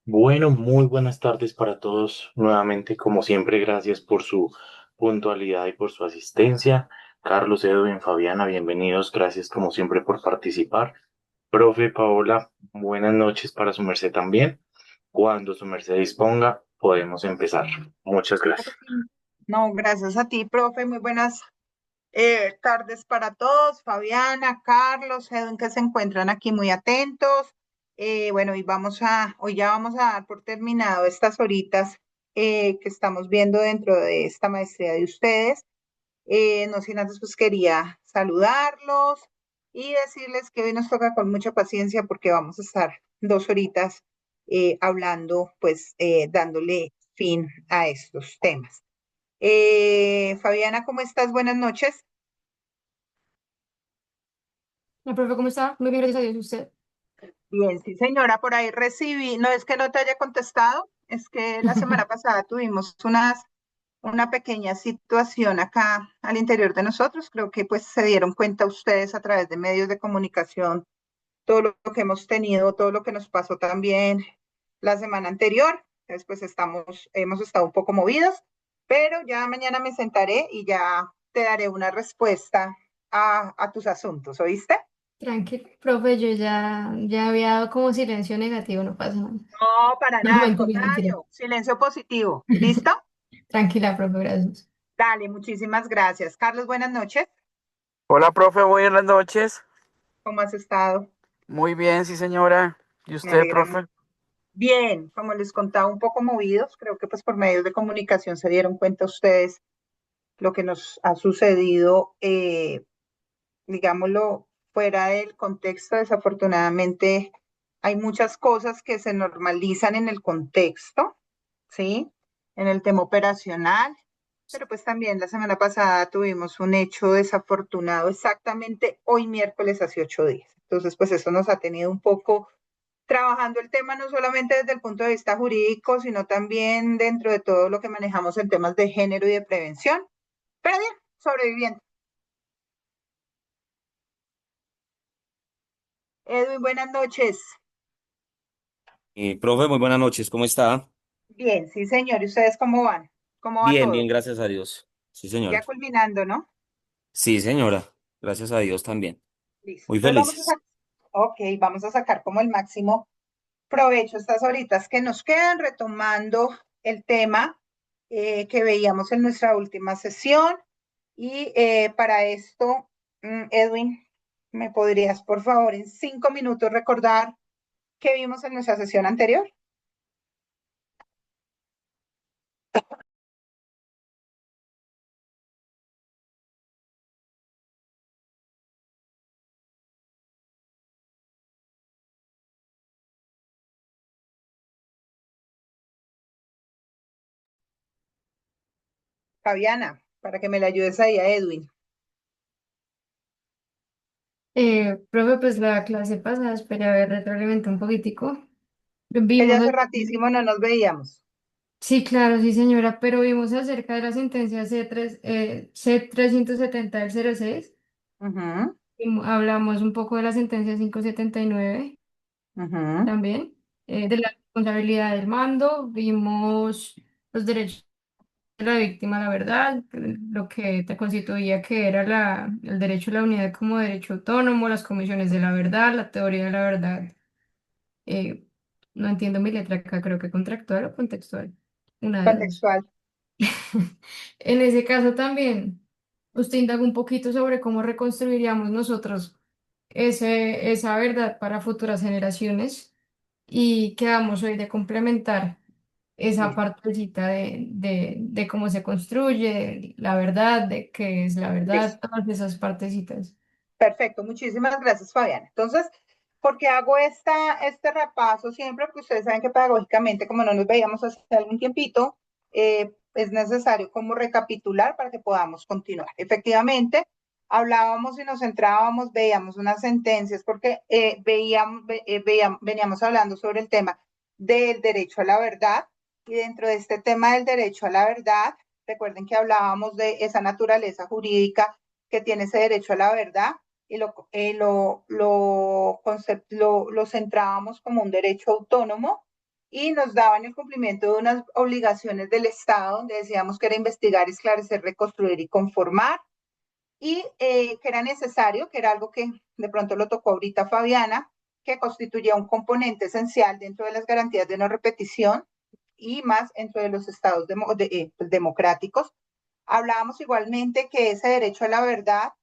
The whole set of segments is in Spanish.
Bueno, muy buenas tardes para todos. Nuevamente, como siempre, gracias por su puntualidad y por su asistencia. Carlos, Edwin, Fabiana, bienvenidos. Gracias como siempre por participar. Profe Paola, buenas noches para su merced también. Cuando su merced disponga, podemos empezar. Muchas Claro gracias. que sí. No, gracias a ti, profe. Muy buenas tardes para todos. Fabiana, Carlos, Edwin, que se encuentran aquí muy atentos. Bueno, hoy ya vamos a dar por terminado estas horitas que estamos viendo dentro de esta maestría de ustedes. No sin antes, pues quería saludarlos y decirles que hoy nos toca con mucha paciencia porque vamos a estar 2 horitas hablando, pues dándole fin a estos temas. Fabiana, ¿cómo estás? Buenas noches. La profe, ¿cómo está? Muy bien, gracias a Dios. ¿Y usted? Bien, sí, señora, por ahí recibí, no es que no te haya contestado, es que la semana pasada tuvimos una pequeña situación acá al interior de nosotros. Creo que pues se dieron cuenta ustedes a través de medios de comunicación todo lo que hemos tenido, todo lo que nos pasó también la semana anterior. Después hemos estado un poco movidos, pero ya mañana me sentaré y ya te daré una respuesta a tus asuntos, ¿oíste? Tranquilo, profe, yo ya había dado como silencio negativo, no pasa nada. No, para No, nada, al mentira, mentira. contrario, silencio positivo. ¿Listo? Tranquila, profe, gracias. Dale, muchísimas gracias. Carlos, buenas noches. Hola, profe, buenas noches. ¿Cómo has estado? Muy bien, sí, señora. ¿Y Me usted, alegra mucho. profe? Bien, como les contaba, un poco movidos. Creo que pues por medios de comunicación se dieron cuenta ustedes lo que nos ha sucedido, digámoslo, fuera del contexto. Desafortunadamente, hay muchas cosas que se normalizan en el contexto, ¿sí? En el tema operacional, pero pues también la semana pasada tuvimos un hecho desafortunado exactamente hoy miércoles hace 8 días. Entonces, pues eso nos ha tenido un poco trabajando el tema no solamente desde el punto de vista jurídico, sino también dentro de todo lo que manejamos en temas de género y de prevención. Pero bien, sobreviviendo. Edwin, buenas noches. Profe, muy buenas noches, ¿cómo está? Bien, sí, señor. ¿Y ustedes cómo van? ¿Cómo va Bien, bien, todo? gracias a Dios. Sí, señora. Ya culminando, ¿no? Sí, señora. Gracias a Dios también. Listo. Muy Entonces felices. ok, vamos a sacar como el máximo provecho estas horitas que nos quedan retomando el tema que veíamos en nuestra última sesión. Y para esto, Edwin, ¿me podrías, por favor, en 5 minutos recordar qué vimos en nuestra sesión anterior? Fabiana, para que me le ayudes ahí a Edwin, Profe, pues la clase pasada, esperé a ver, retroalimenté un poquitico. que ya Vimos, hace ratísimo no nos veíamos. sí, claro, sí, señora, pero vimos acerca de la sentencia C370 del 06. Ujú, Hablamos un poco de la sentencia 579 ujú. también, de la responsabilidad del mando. Vimos los derechos de la víctima, la verdad, lo que te constituía que era el derecho a la unidad como derecho autónomo, las comisiones de la verdad, la teoría de la verdad. eh, no entiendo mi letra acá, creo que contractual o contextual, una de las dos. Contextual. En ese caso también, usted indaga un poquito sobre cómo reconstruiríamos nosotros esa verdad para futuras generaciones y quedamos hoy de complementar esa Listo. partecita de cómo se construye la verdad, de qué es la verdad, Listo. todas esas partecitas. Perfecto, muchísimas gracias, Fabiana. Entonces, ¿por qué hago este repaso siempre? Porque ustedes saben que pedagógicamente, como no nos veíamos hace algún tiempito, es necesario como recapitular para que podamos continuar. Efectivamente, hablábamos y nos centrábamos, veíamos unas sentencias, porque veníamos hablando sobre el tema del derecho a la verdad, y dentro de este tema del derecho a la verdad, recuerden que hablábamos de esa naturaleza jurídica que tiene ese derecho a la verdad y lo centrábamos como un derecho autónomo, y nos daban el cumplimiento de unas obligaciones del Estado, donde decíamos que era investigar, esclarecer, reconstruir y conformar, y que era necesario, que era algo que de pronto lo tocó ahorita Fabiana, que constituía un componente esencial dentro de las garantías de no repetición y más dentro de los estados democráticos. Hablábamos igualmente que ese derecho a la verdad,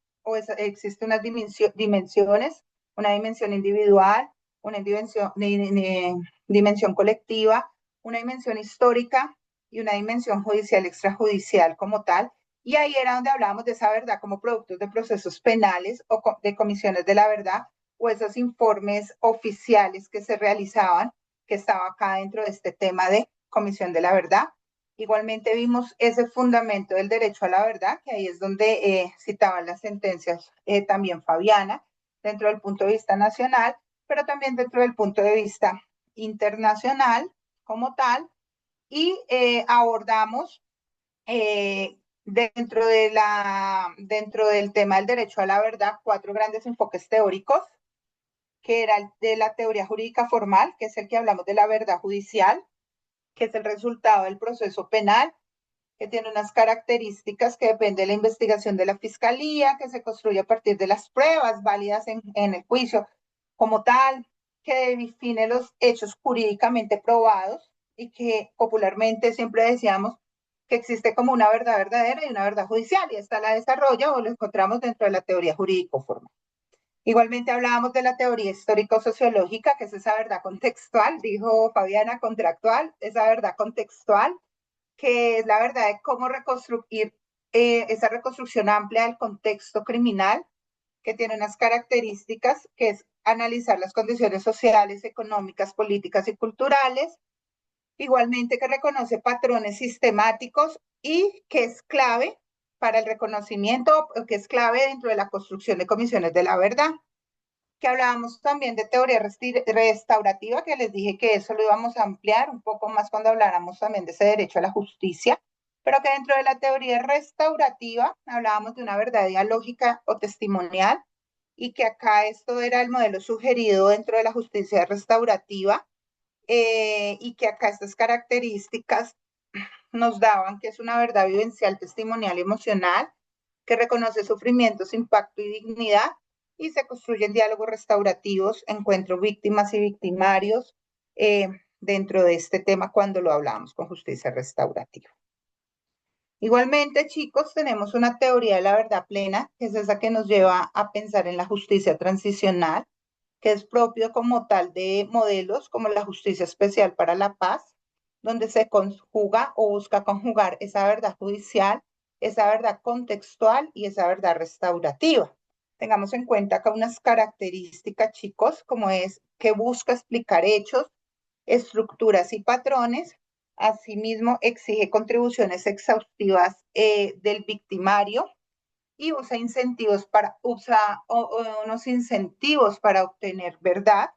existe unas dimensiones, una dimensión individual, una dimensión colectiva, una dimensión histórica y una dimensión judicial extrajudicial como tal. Y ahí era donde hablábamos de esa verdad como productos de procesos penales o de comisiones de la verdad o esos informes oficiales que se realizaban, que estaba acá dentro de este tema de comisión de la verdad. Igualmente vimos ese fundamento del derecho a la verdad, que ahí es donde citaban las sentencias también Fabiana, dentro del punto de vista nacional, pero también dentro del punto de vista internacional como tal, y abordamos dentro del tema del derecho a la verdad 4 grandes enfoques teóricos, que era el de la teoría jurídica formal, que es el que hablamos de la verdad judicial, que es el resultado del proceso penal, que tiene unas características que depende de la investigación de la fiscalía, que se construye a partir de las pruebas válidas en el juicio como tal, que define los hechos jurídicamente probados y que popularmente siempre decíamos que existe como una verdad verdadera y una verdad judicial, y esta la desarrolla o lo encontramos dentro de la teoría jurídico-formal. Igualmente hablábamos de la teoría histórico-sociológica, que es esa verdad contextual, dijo Fabiana, contractual, esa verdad contextual, que es la verdad de cómo reconstruir esa reconstrucción amplia del contexto criminal, que tiene unas características, que es analizar las condiciones sociales, económicas, políticas y culturales, igualmente que reconoce patrones sistemáticos y que es clave para el reconocimiento, que es clave dentro de la construcción de comisiones de la verdad. Que hablábamos también de teoría restaurativa, que les dije que eso lo íbamos a ampliar un poco más cuando habláramos también de ese derecho a la justicia, pero que dentro de la teoría restaurativa hablábamos de una verdad dialógica o testimonial, y que acá esto era el modelo sugerido dentro de la justicia restaurativa, y que acá estas características nos daban que es una verdad vivencial, testimonial y emocional, que reconoce sufrimientos, impacto y dignidad, y se construyen diálogos restaurativos, encuentro víctimas y victimarios dentro de este tema cuando lo hablamos con justicia restaurativa. Igualmente, chicos, tenemos una teoría de la verdad plena, que es esa que nos lleva a pensar en la justicia transicional, que es propio como tal de modelos como la justicia especial para la paz, donde se conjuga o busca conjugar esa verdad judicial, esa verdad contextual y esa verdad restaurativa. Tengamos en cuenta acá unas características, chicos, como es que busca explicar hechos, estructuras y patrones. Asimismo, exige contribuciones exhaustivas del victimario, y usa unos incentivos para obtener verdad,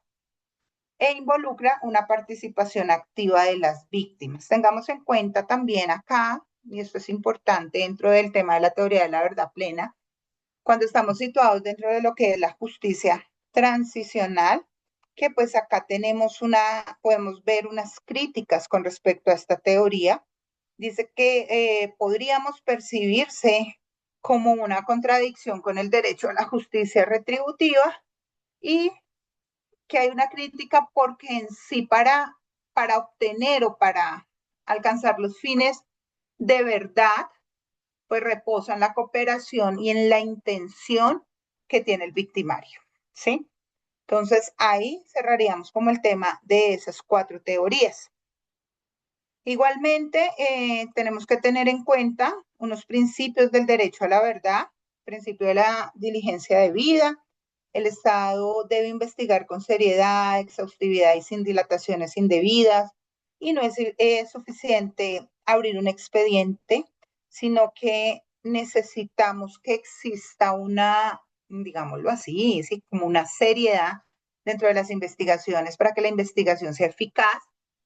e involucra una participación activa de las víctimas. Tengamos en cuenta también acá, y esto es importante dentro del tema de la teoría de la verdad plena, cuando estamos situados dentro de lo que es la justicia transicional, que pues acá podemos ver unas críticas con respecto a esta teoría. Dice que podríamos percibirse como una contradicción con el derecho a la justicia retributiva, y que hay una crítica porque en sí para obtener o para alcanzar los fines de verdad, pues reposa en la cooperación y en la intención que tiene el victimario, ¿sí? Entonces ahí cerraríamos como el tema de esas 4 teorías. Igualmente, tenemos que tener en cuenta unos principios del derecho a la verdad, principio de la diligencia debida. El Estado debe investigar con seriedad, exhaustividad y sin dilataciones indebidas, y no es suficiente abrir un expediente, sino que necesitamos que exista una, digámoslo así, ¿sí? Como una seriedad dentro de las investigaciones para que la investigación sea eficaz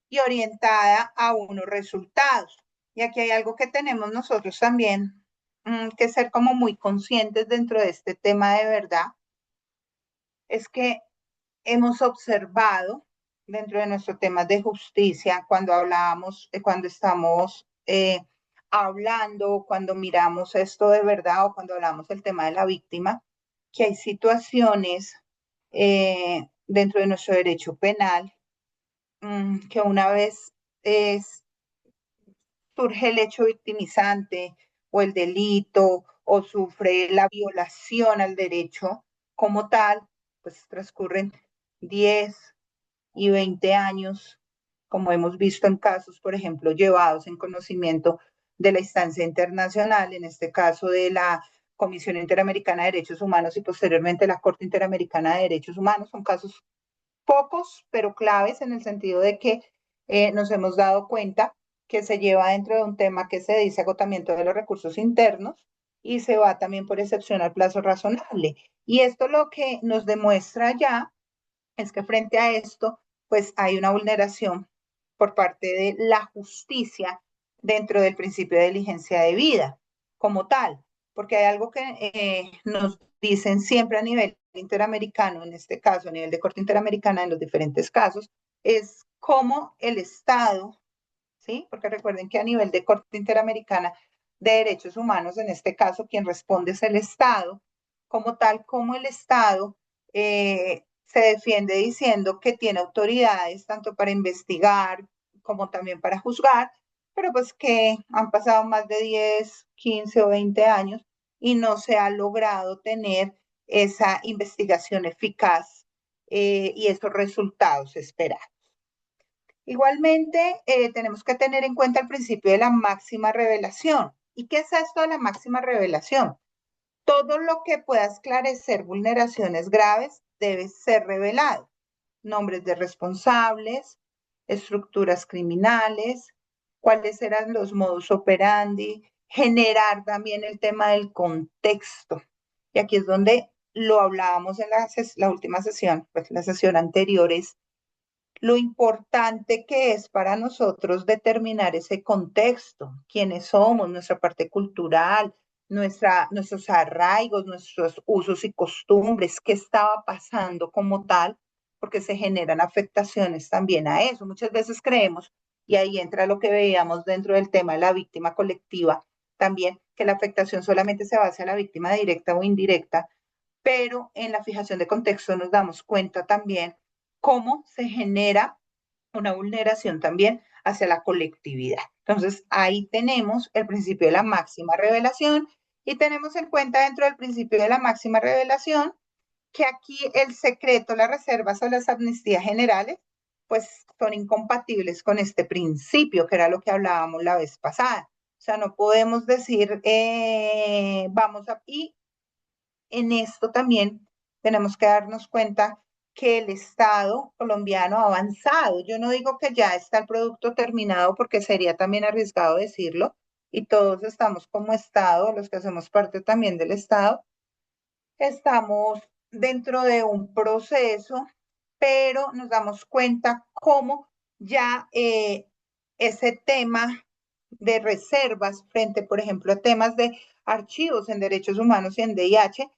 y orientada a unos resultados. Y aquí hay algo que tenemos nosotros también que ser como muy conscientes dentro de este tema de verdad, es que hemos observado dentro de nuestros temas de justicia, cuando cuando estamos hablando, cuando miramos esto de verdad o cuando hablamos del tema de la víctima, que hay situaciones dentro de nuestro derecho penal que una vez surge el hecho victimizante o el delito o sufre la violación al derecho como tal, pues transcurren 10 y 20 años, como hemos visto en casos, por ejemplo, llevados en conocimiento de la instancia internacional, en este caso de la Comisión Interamericana de Derechos Humanos y posteriormente la Corte Interamericana de Derechos Humanos. Son casos pocos, pero claves en el sentido de que nos hemos dado cuenta que se lleva dentro de un tema que se dice agotamiento de los recursos internos y se va también por excepción al plazo razonable. Y esto lo que nos demuestra ya es que frente a esto, pues hay una vulneración por parte de la justicia dentro del principio de diligencia de vida como tal, porque hay algo que nos dicen siempre a nivel interamericano, en este caso a nivel de Corte Interamericana en los diferentes casos, es cómo el Estado, ¿sí? Porque recuerden que a nivel de Corte Interamericana de Derechos Humanos, en este caso, quien responde es el Estado, como tal, como el Estado se defiende diciendo que tiene autoridades tanto para investigar como también para juzgar, pero pues que han pasado más de 10, 15 o 20 años y no se ha logrado tener esa investigación eficaz y esos resultados esperados. Igualmente, tenemos que tener en cuenta el principio de la máxima revelación. ¿Y qué es esto de la máxima revelación? Todo lo que pueda esclarecer vulneraciones graves debe ser revelado. Nombres de responsables, estructuras criminales, cuáles eran los modus operandi, generar también el tema del contexto. Y aquí es donde lo hablábamos en la última sesión, pues la sesión anterior es lo importante que es para nosotros determinar ese contexto, quiénes somos, nuestra parte cultural, nuestros arraigos, nuestros usos y costumbres, qué estaba pasando como tal, porque se generan afectaciones también a eso. Muchas veces creemos, y ahí entra lo que veíamos dentro del tema de la víctima colectiva, también que la afectación solamente se basa en la víctima directa o indirecta, pero en la fijación de contexto nos damos cuenta también cómo se genera una vulneración también hacia la colectividad. Entonces, ahí tenemos el principio de la máxima revelación y tenemos en cuenta dentro del principio de la máxima revelación que aquí el secreto, las reservas o las amnistías generales, pues son incompatibles con este principio, que era lo que hablábamos la vez pasada. O sea, no podemos decir, y en esto también tenemos que darnos cuenta que el Estado colombiano ha avanzado. Yo no digo que ya está el producto terminado porque sería también arriesgado decirlo, y todos estamos como Estado, los que hacemos parte también del Estado, estamos dentro de un proceso, pero nos damos cuenta cómo ya ese tema de reservas frente, por ejemplo, a temas de archivos en derechos humanos y en DIH,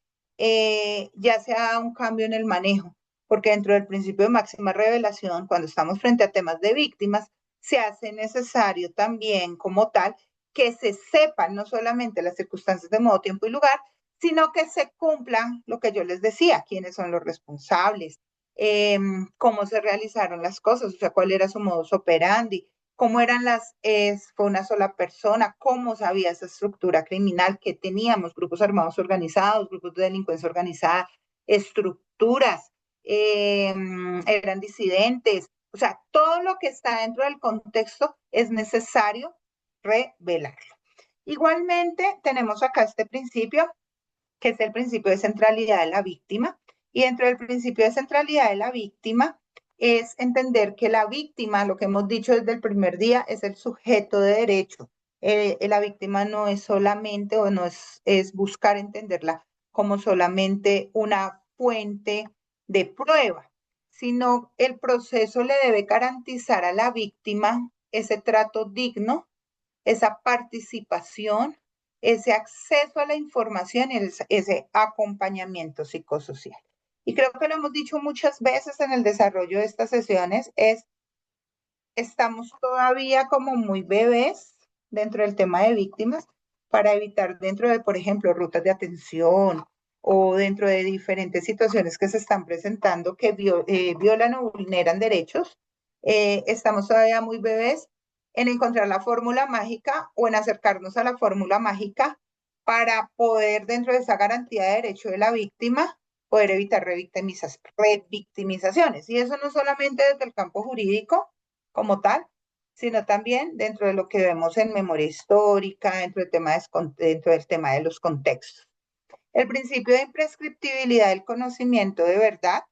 ya se ha dado un cambio en el manejo, porque dentro del principio de máxima revelación, cuando estamos frente a temas de víctimas, se hace necesario también como tal que se sepan no solamente las circunstancias de modo, tiempo y lugar, sino que se cumplan lo que yo les decía, quiénes son los responsables, cómo se realizaron las cosas, o sea, cuál era su modus operandi, cómo eran fue una sola persona, cómo sabía esa estructura criminal que teníamos, grupos armados organizados, grupos de delincuencia organizada, estructuras, eran disidentes, o sea, todo lo que está dentro del contexto es necesario revelarlo. Igualmente, tenemos acá este principio, que es el principio de centralidad de la víctima, y dentro del principio de centralidad de la víctima, es entender que la víctima, lo que hemos dicho desde el primer día, es el sujeto de derecho. La víctima no es solamente o no es buscar entenderla como solamente una fuente de prueba, sino el proceso le debe garantizar a la víctima ese trato digno, esa participación, ese acceso a la información y ese acompañamiento psicosocial. y creo que lo hemos dicho muchas veces en el desarrollo de estas sesiones, estamos todavía como muy bebés dentro del tema de víctimas para evitar dentro de, por ejemplo, rutas de atención o dentro de diferentes situaciones que se están presentando que violan o vulneran derechos. Estamos todavía muy bebés en encontrar la fórmula mágica o en acercarnos a la fórmula mágica para poder, dentro de esa garantía de derecho de la víctima, poder evitar revictimizaciones. Y eso no solamente desde el campo jurídico como tal, sino también dentro de lo que vemos en memoria histórica, dentro del tema de los contextos. El principio de imprescriptibilidad del conocimiento de verdad,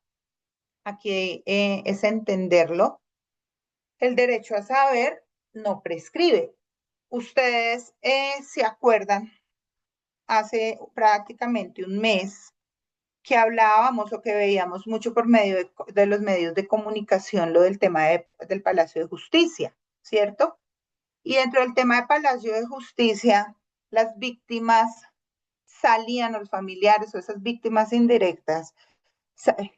aquí es entenderlo. El derecho a saber no prescribe. Ustedes se acuerdan hace prácticamente un mes que hablábamos o que veíamos mucho por medio de los medios de comunicación lo del tema del Palacio de Justicia, ¿cierto? Y dentro del tema de Palacio de Justicia, las víctimas salían, los familiares o esas víctimas indirectas,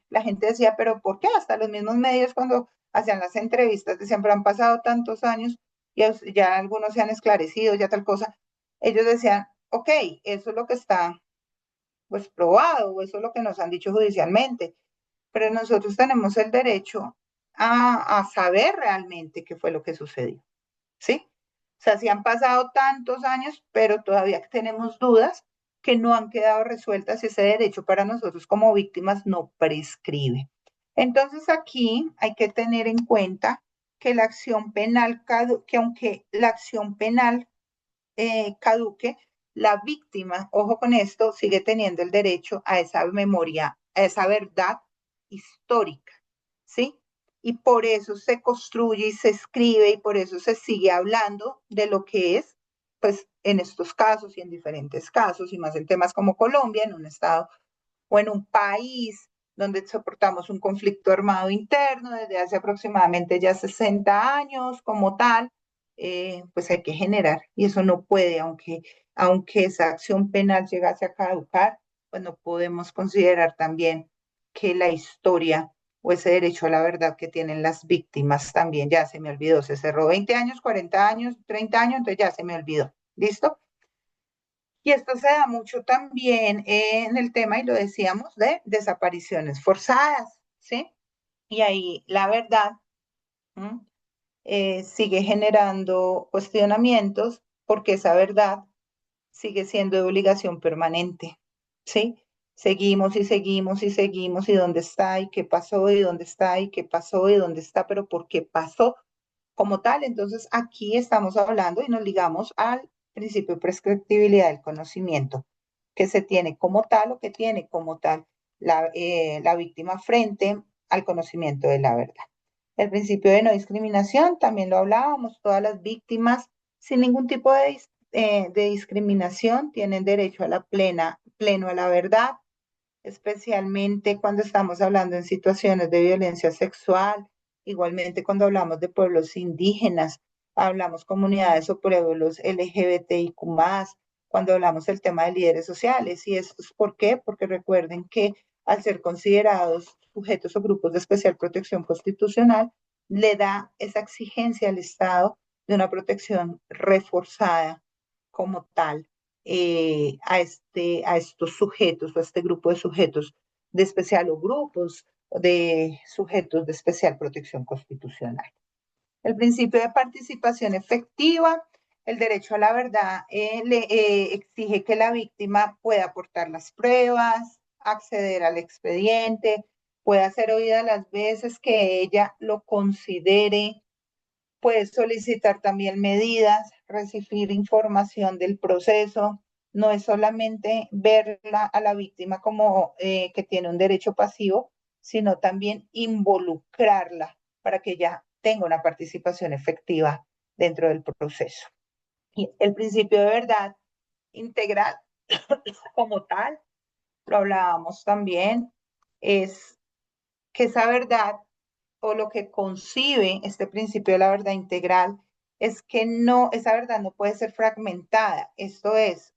la gente decía, pero ¿por qué? Hasta los mismos medios cuando hacían las entrevistas decían, pero han pasado tantos años y ya algunos se han esclarecido, ya tal cosa. Ellos decían, ok, eso es lo que está pues probado, o eso es lo que nos han dicho judicialmente, pero nosotros tenemos el derecho a saber realmente qué fue lo que sucedió, ¿sí? O sea, sí han pasado tantos años, pero todavía tenemos dudas que no han quedado resueltas y ese derecho para nosotros como víctimas no prescribe. Entonces aquí hay que tener en cuenta que la acción penal, que aunque la acción penal caduque, la víctima, ojo con esto, sigue teniendo el derecho a esa memoria, a esa verdad histórica, ¿sí? Y por eso se construye y se escribe y por eso se sigue hablando de lo que es, pues en estos casos y en diferentes casos, y más en temas como Colombia, en un estado o en un país donde soportamos un conflicto armado interno desde hace aproximadamente ya 60 años como tal, pues hay que generar, y eso no puede, aunque esa acción penal llegase a caducar, pues no podemos considerar también que la historia o ese derecho a la verdad que tienen las víctimas también, ya se me olvidó, se cerró 20 años, 40 años, 30 años, entonces ya se me olvidó. ¿Listo? Y esto se da mucho también en el tema, y lo decíamos, de desapariciones forzadas, ¿sí? Y ahí la verdad sigue generando cuestionamientos porque esa verdad sigue siendo de obligación permanente, ¿sí? Seguimos y seguimos y seguimos y dónde está y qué pasó y dónde está y qué pasó y dónde está, pero ¿por qué pasó como tal? Entonces aquí estamos hablando y nos ligamos al principio de prescriptibilidad del conocimiento que se tiene como tal o que tiene como tal la víctima frente al conocimiento de la verdad. El principio de no discriminación, también lo hablábamos, todas las víctimas sin ningún tipo de discriminación tienen derecho a la pleno a la verdad, especialmente cuando estamos hablando en situaciones de violencia sexual, igualmente cuando hablamos de pueblos indígenas, hablamos comunidades o pueblos LGBTIQ+, cuando hablamos del tema de líderes sociales. ¿Y esto es por qué? Porque recuerden que al ser considerados sujetos o grupos de especial protección constitucional, le da esa exigencia al Estado de una protección reforzada como tal a estos sujetos o a este grupo de sujetos de especial o grupos de sujetos de especial protección constitucional. El principio de participación efectiva, el derecho a la verdad exige que la víctima pueda aportar las pruebas, acceder al expediente, pueda ser oída las veces que ella lo considere, puede solicitar también medidas, recibir información del proceso. No es solamente verla a la víctima como que tiene un derecho pasivo, sino también involucrarla para que ella tenga una participación efectiva dentro del proceso. Y el principio de verdad integral como tal, lo hablábamos también, es que esa verdad o lo que concibe este principio de la verdad integral es que no, esa verdad no puede ser fragmentada. Esto es,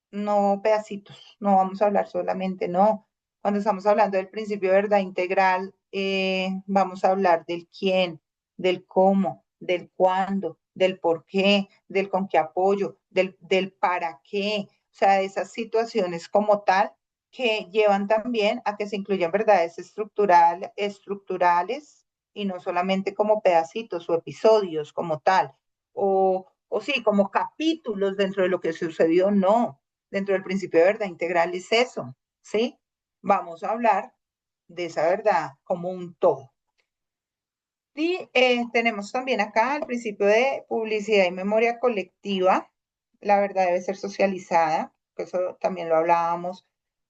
no pedacitos, no vamos a hablar solamente, no. Cuando estamos hablando del principio de verdad integral, vamos a hablar del quién, del cómo, del cuándo, del por qué, del con qué apoyo, del para qué, o sea, de esas situaciones como tal que llevan también a que se incluyan verdades estructurales y no solamente como pedacitos o episodios como tal, o sí, como capítulos dentro de lo que sucedió, no. Dentro del principio de verdad integral es eso, ¿sí? Vamos a hablar de esa verdad como un todo. Y tenemos también acá el principio de publicidad y memoria colectiva. La verdad debe ser socializada, que eso también lo hablábamos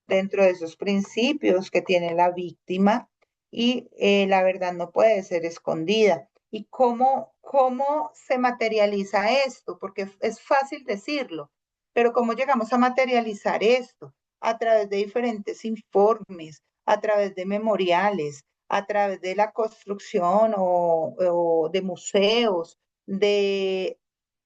dentro de esos principios que tiene la víctima y la verdad no puede ser escondida. ¿Y cómo se materializa esto? Porque es fácil decirlo, pero ¿cómo llegamos a materializar esto? A través de diferentes informes, a través de memoriales, a través de la construcción o de museos, de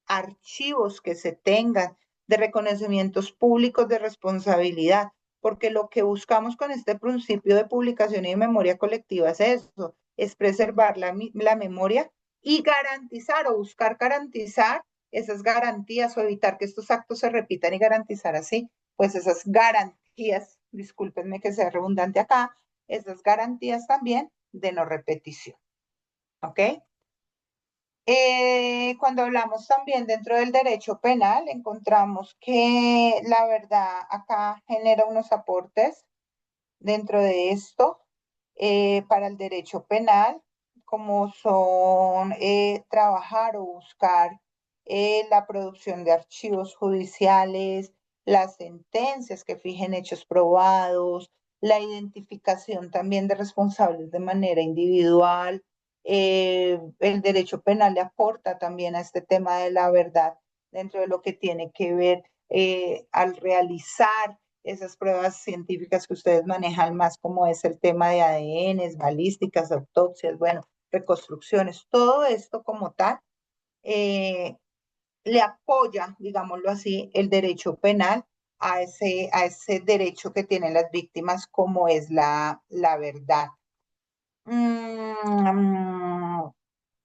archivos que se tengan, de reconocimientos públicos de responsabilidad, porque lo que buscamos con este principio de publicación y de memoria colectiva es eso, es preservar la memoria y garantizar o buscar garantizar esas garantías o evitar que estos actos se repitan y garantizar así, pues esas garantías, discúlpenme que sea redundante acá, esas garantías también de no repetición. ¿Ok? Cuando hablamos también dentro del derecho penal, encontramos que la verdad acá genera unos aportes dentro de esto para el derecho penal, como son trabajar o buscar la producción de archivos judiciales, las sentencias que fijen hechos probados, la identificación también de responsables de manera individual. El derecho penal le aporta también a este tema de la verdad dentro de lo que tiene que ver al realizar esas pruebas científicas que ustedes manejan más, como es el tema de ADN, balísticas, autopsias, bueno, reconstrucciones, todo esto como tal, le apoya, digámoslo así, el derecho penal a ese derecho que tienen las víctimas, como es la verdad.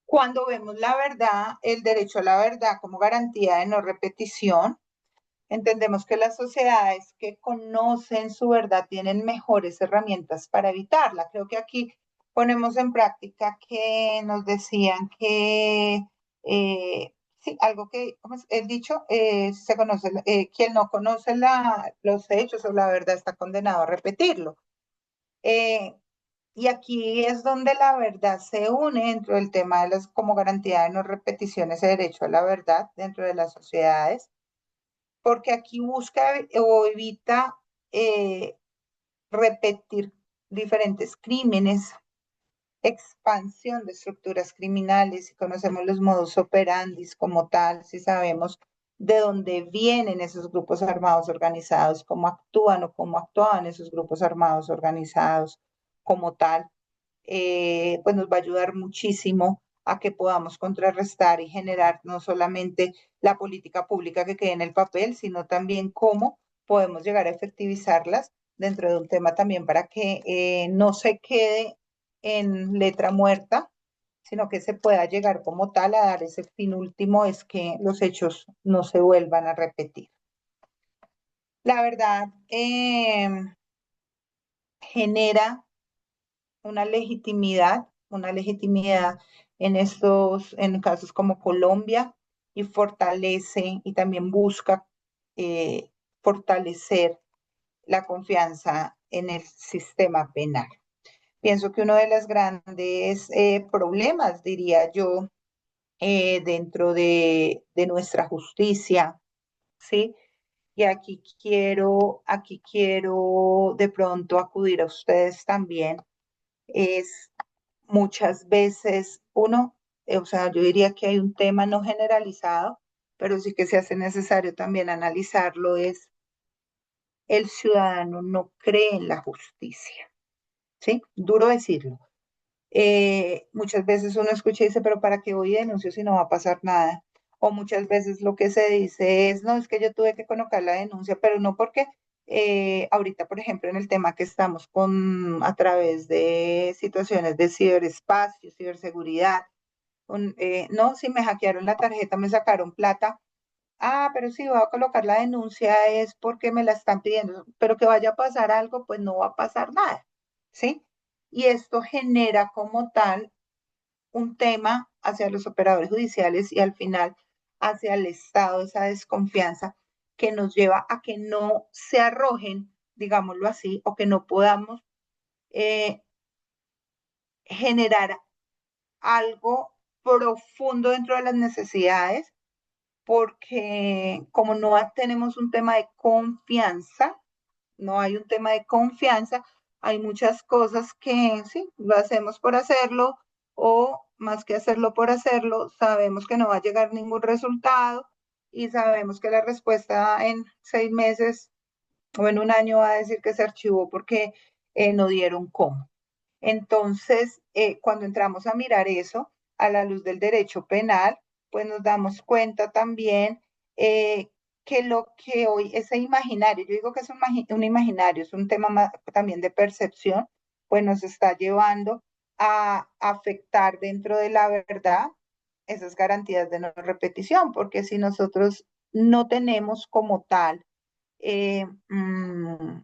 Cuando vemos la verdad, el derecho a la verdad como garantía de no repetición, entendemos que las sociedades que conocen su verdad tienen mejores herramientas para evitarla. Creo que aquí ponemos en práctica que nos decían que, sí, algo que, ¿cómo es el dicho? Se conoce, quien no conoce los hechos o la verdad está condenado a repetirlo. Y aquí es donde la verdad se une dentro del tema de las como garantía de no repetición, ese derecho a la verdad dentro de las sociedades porque aquí busca o evita repetir diferentes crímenes, expansión de estructuras criminales, si conocemos los modus operandi como tal, si sabemos de dónde vienen esos grupos armados organizados, cómo actúan o cómo actuaban esos grupos armados organizados como tal, pues nos va a ayudar muchísimo a que podamos contrarrestar y generar no solamente la política pública que quede en el papel, sino también cómo podemos llegar a efectivizarlas dentro de un tema también para que no se quede en letra muerta, sino que se pueda llegar como tal a dar ese fin último, es que los hechos no se vuelvan a repetir. La verdad genera una legitimidad en casos como Colombia, y fortalece y también busca fortalecer la confianza en el sistema penal. Pienso que uno de los grandes problemas, diría yo, dentro de nuestra justicia, ¿sí? Y aquí quiero de pronto acudir a ustedes también, es muchas veces o sea, yo diría que hay un tema no generalizado, pero sí que se hace necesario también analizarlo, es el ciudadano no cree en la justicia, ¿sí? Duro decirlo. Muchas veces uno escucha y dice, pero ¿para qué voy y denuncio si no va a pasar nada? O muchas veces lo que se dice es, no, es que yo tuve que colocar la denuncia, pero no porque ahorita, por ejemplo, en el tema que estamos con a través de situaciones de ciberespacio, ciberseguridad, no, si me hackearon la tarjeta, me sacaron plata. Ah, pero si voy a colocar la denuncia es porque me la están pidiendo, pero que vaya a pasar algo, pues no va a pasar nada, ¿sí? Y esto genera como tal un tema hacia los operadores judiciales y al final hacia el Estado, esa desconfianza que nos lleva a que no se arrojen, digámoslo así, o que no podamos eh, generar algo profundo dentro de las necesidades, porque como no tenemos un tema de confianza, no hay un tema de confianza, hay muchas cosas que sí, lo hacemos por hacerlo o más que hacerlo por hacerlo, sabemos que no va a llegar ningún resultado y sabemos que la respuesta en 6 meses o en un año va a decir que se archivó porque no dieron cómo. Entonces, cuando entramos a mirar eso a la luz del derecho penal, pues nos damos cuenta también eh, que lo que hoy ese imaginario, yo digo que es un imaginario, es un tema también de percepción, pues nos está llevando a afectar dentro de la verdad esas garantías de no repetición, porque si nosotros no tenemos como tal eh, mm,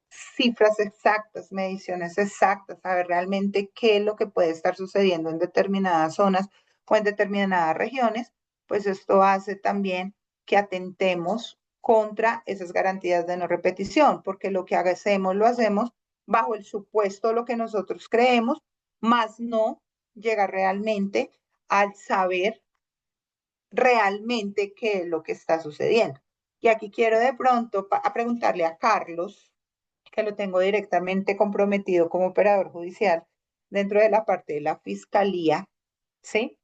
cifras exactas, mediciones exactas, saber realmente qué es lo que puede estar sucediendo en determinadas zonas o en determinadas regiones, pues esto hace también que atentemos contra esas garantías de no repetición, porque lo que hacemos lo hacemos bajo el supuesto de lo que nosotros creemos, más no llega realmente al saber realmente qué es lo que está sucediendo. Y aquí quiero de pronto a preguntarle a Carlos, que lo tengo directamente comprometido como operador judicial dentro de la parte de la fiscalía, ¿sí?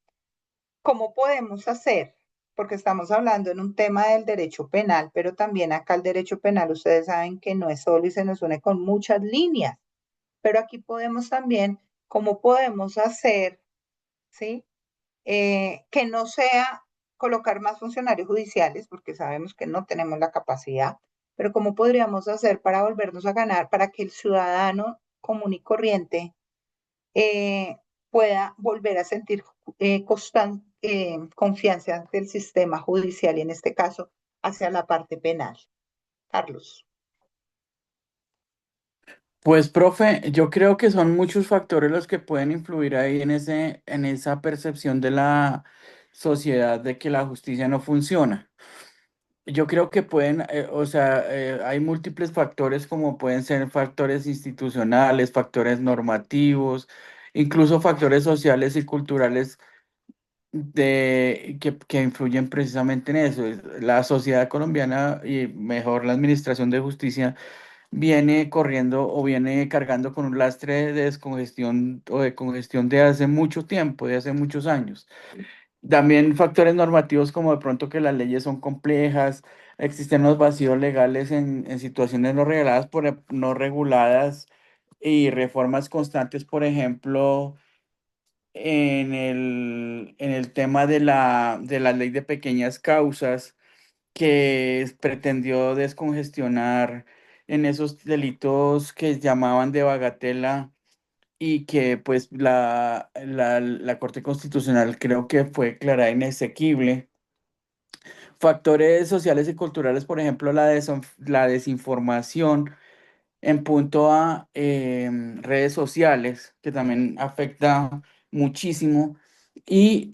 ¿Cómo podemos hacer? Porque estamos hablando en un tema del derecho penal, pero también acá el derecho penal, ustedes saben que no es solo y se nos une con muchas líneas, pero aquí podemos también, ¿cómo podemos hacer, ¿sí? Que no sea colocar más funcionarios judiciales, porque sabemos que no tenemos la capacidad, pero ¿cómo podríamos hacer para volvernos a ganar, para que el ciudadano común y corriente eh, pueda volver a sentir confianza del sistema judicial y en este caso hacia la parte penal? Carlos. Pues, profe, yo creo que son muchos factores los que pueden influir ahí en esa percepción de la sociedad de que la justicia no funciona. Yo creo que pueden, o sea, hay múltiples factores como pueden ser factores institucionales, factores normativos, incluso factores sociales y culturales que influyen precisamente en eso. La sociedad colombiana y mejor la administración de justicia viene corriendo o viene cargando con un lastre de descongestión o de congestión de hace mucho tiempo, de hace muchos años. También factores normativos como de pronto que las leyes son complejas, existen los vacíos legales en situaciones no reguladas, no reguladas y reformas constantes, por ejemplo, en el tema de la ley de pequeñas causas que pretendió descongestionar en esos delitos que llamaban de bagatela y que pues la Corte Constitucional creo que fue clara e inexequible. Factores sociales y culturales, por ejemplo, la desinformación en punto a redes sociales, que también afecta muchísimo. Y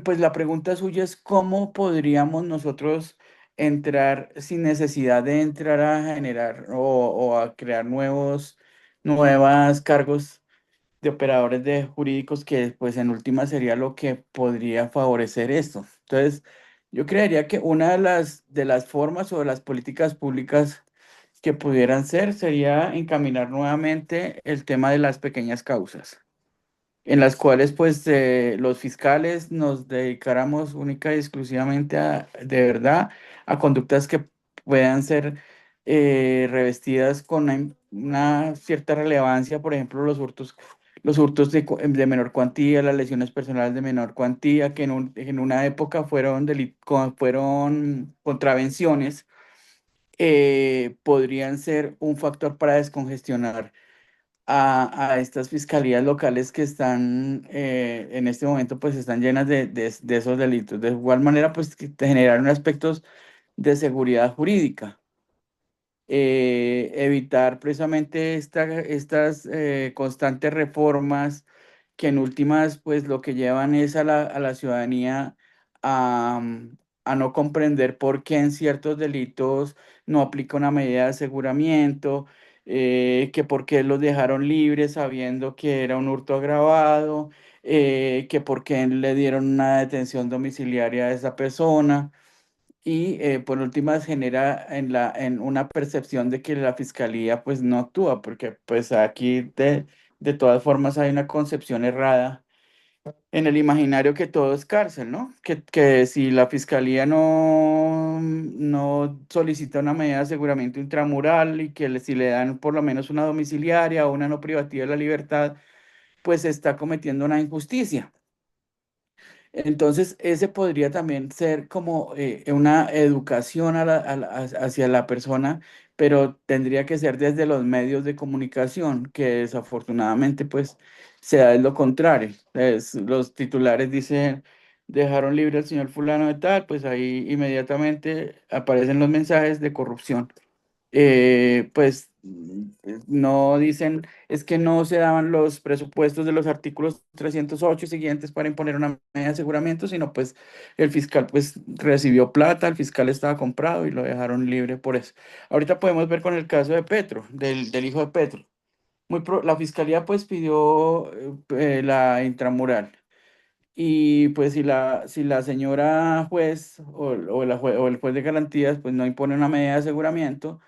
pues la pregunta suya es cómo podríamos nosotros entrar sin necesidad de entrar a generar o a crear nuevas cargos de operadores de jurídicos que pues en última sería lo que podría favorecer esto. Entonces, yo creería que una de las formas o de las políticas públicas que pudieran ser sería encaminar nuevamente el tema de las pequeñas causas, en las cuales pues los fiscales nos dedicáramos única y exclusivamente a, de verdad, a conductas que puedan ser revestidas con una cierta relevancia, por ejemplo, los hurtos de menor cuantía, las lesiones personales de menor cuantía, que en una época fueron contravenciones podrían ser un factor para descongestionar a estas fiscalías locales que están en este momento pues están llenas de esos delitos. De igual manera pues que te generaron aspectos de seguridad jurídica, evitar precisamente estas constantes reformas que en últimas pues lo que llevan es a la ciudadanía a, a no comprender por qué en ciertos delitos no aplica una medida de aseguramiento, que por qué los dejaron libres sabiendo que era un hurto agravado, que por qué le dieron una detención domiciliaria a esa persona. Y por últimas genera en una percepción de que la fiscalía pues no actúa, porque pues aquí de todas formas hay una concepción errada en el imaginario que todo es cárcel, ¿no? Que si la fiscalía no solicita una medida de aseguramiento intramural y que si le dan por lo menos una domiciliaria o una no privativa de la libertad, pues está cometiendo una injusticia. Entonces, ese podría también ser como una educación hacia la persona, pero tendría que ser desde los medios de comunicación, que desafortunadamente pues se da es lo contrario. Los titulares dicen, dejaron libre al señor fulano de tal, pues ahí inmediatamente aparecen los mensajes de corrupción. Pues no dicen, es que no se daban los presupuestos de los artículos 308 y siguientes para imponer una medida de aseguramiento, sino pues el fiscal pues recibió plata, el fiscal estaba comprado y lo dejaron libre por eso. Ahorita podemos ver con el caso de Petro, del hijo de Petro. La fiscalía pues pidió la intramural. Y pues si la señora juez o el juez de garantías pues no impone una medida de aseguramiento,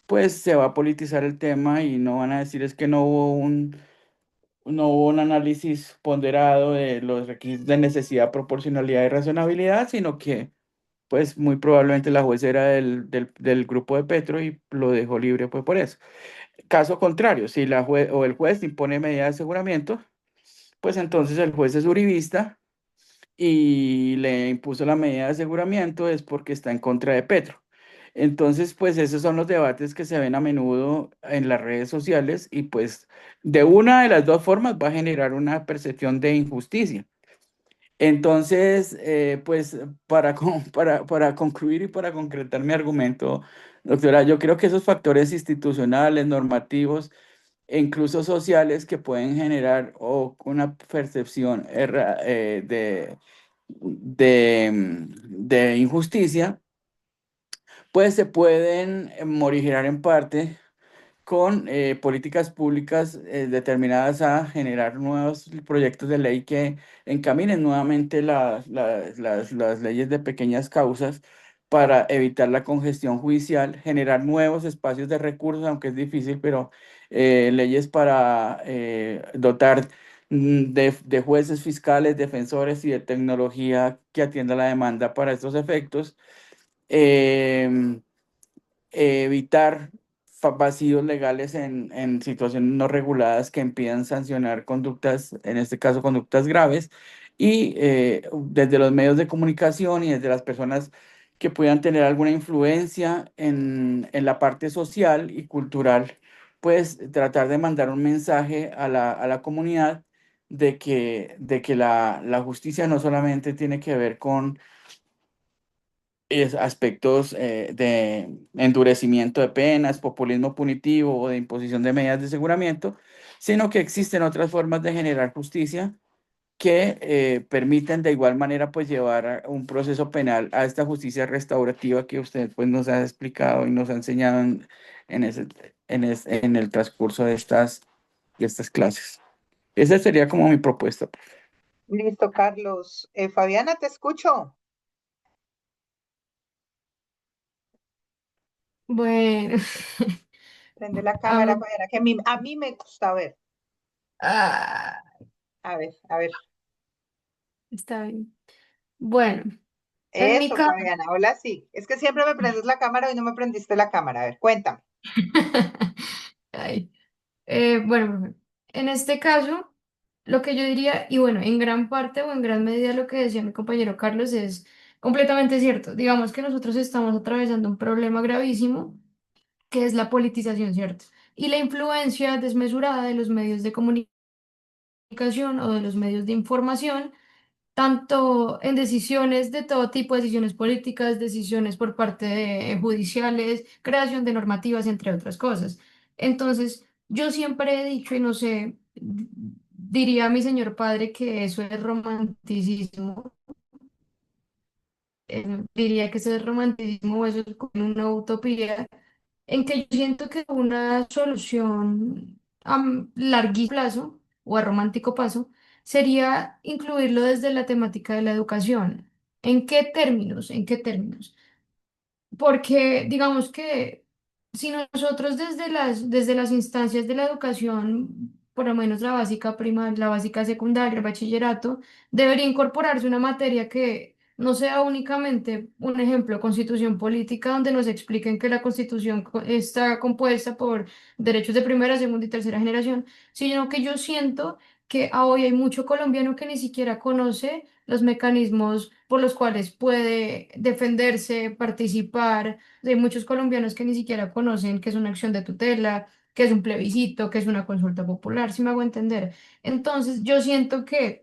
pues se va a politizar el tema y no van a decir es que no hubo un análisis ponderado de los requisitos de necesidad, proporcionalidad y razonabilidad, sino que pues muy probablemente la juez era del grupo de Petro y lo dejó libre pues por eso. Caso contrario, si la juez o el juez impone medida de aseguramiento, pues entonces el juez es uribista y le impuso la medida de aseguramiento es porque está en contra de Petro. Entonces, pues esos son los debates que se ven a menudo en las redes sociales y pues de una de las dos formas va a generar una percepción de injusticia. Entonces, pues para concluir y para concretar mi argumento, doctora, yo creo que esos factores institucionales, normativos e incluso sociales que pueden generar una percepción de injusticia, pues se pueden morigerar en parte con políticas públicas determinadas a generar nuevos proyectos de ley que encaminen nuevamente las leyes de pequeñas causas para evitar la congestión judicial, generar nuevos espacios de recursos, aunque es difícil, pero leyes para dotar de jueces fiscales, defensores y de tecnología que atienda la demanda para estos efectos. Em, Evitar vacíos legales en situaciones no reguladas que impidan sancionar conductas, en este caso conductas graves, y desde los medios de comunicación y desde las personas que puedan tener alguna influencia en la parte social y cultural, pues tratar de mandar un mensaje a la comunidad de que la justicia no solamente tiene que ver con aspectos de endurecimiento de penas, populismo punitivo o de imposición de medidas de aseguramiento, sino que existen otras formas de generar justicia que permiten de igual manera pues llevar a un proceso penal a esta justicia restaurativa que usted pues nos ha explicado y nos ha enseñado en, ese, en el transcurso de estas clases. Esa sería como mi propuesta. Listo, Carlos. Fabiana, te escucho. Bueno, Prende la cámara, vamos. Fabiana, que a mí me gusta ver. Ah, A ver. está bien. Bueno, en mi Eso, caso, Fabiana, hola, sí. Es que siempre me prendes la cámara y no me prendiste la cámara. A ver, cuéntame. ay, bueno, en este caso, lo que yo diría, y bueno, en gran parte o en gran medida lo que decía mi compañero Carlos es Completamente cierto. Digamos que nosotros estamos atravesando un problema gravísimo que es la politización, ¿cierto? Y la influencia desmesurada de los medios de comunicación o de los medios de información, tanto en decisiones de todo tipo, decisiones políticas, decisiones por parte de judiciales, creación de normativas, entre otras cosas. Entonces, yo siempre he dicho, y no sé, diría mi señor padre que eso es romanticismo, diría que eso es romanticismo o eso es como una utopía, en que yo siento que una solución a larguísimo plazo o a romántico plazo sería incluirlo desde la temática de la educación. ¿En qué términos? ¿En qué términos? Porque digamos que si nosotros desde las instancias de la educación, por lo menos la básica primaria, la básica secundaria, el bachillerato, debería incorporarse una materia que no sea únicamente un ejemplo, constitución política, donde nos expliquen que la constitución está compuesta por derechos de primera, segunda y tercera generación, sino que yo siento que hoy hay mucho colombiano que ni siquiera conoce los mecanismos por los cuales puede defenderse, participar. Hay muchos colombianos que ni siquiera conocen qué es una acción de tutela, qué es un plebiscito, qué es una consulta popular, si me hago entender. Entonces, yo siento que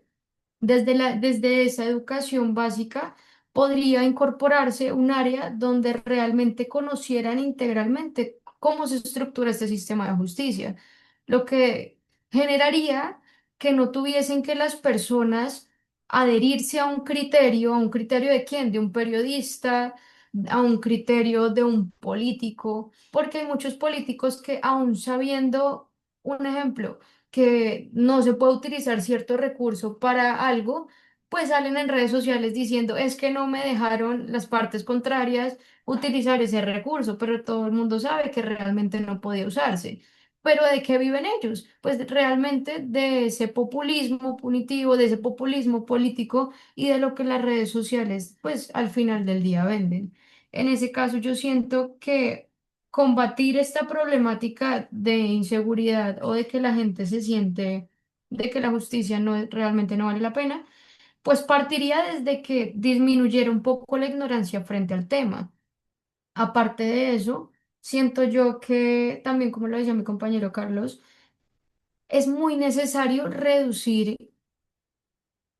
desde esa educación básica podría incorporarse un área donde realmente conocieran integralmente cómo se estructura este sistema de justicia, lo que generaría que no tuviesen que las personas adherirse a un criterio de quién, de un periodista, a un criterio de un político, porque hay muchos políticos que aún sabiendo, un ejemplo, que no se puede utilizar cierto recurso para algo, pues salen en redes sociales diciendo, es que no me dejaron las partes contrarias utilizar ese recurso, pero todo el mundo sabe que realmente no podía usarse. ¿Pero de qué viven ellos? Pues realmente de ese populismo punitivo, de ese populismo político y de lo que las redes sociales, pues al final del día venden. En ese caso, yo siento que combatir esta problemática de inseguridad o de que la gente se siente de que la justicia realmente no vale la pena, pues partiría desde que disminuyera un poco la ignorancia frente al tema. Aparte de eso, siento yo que también, como lo decía mi compañero Carlos, es muy necesario reducir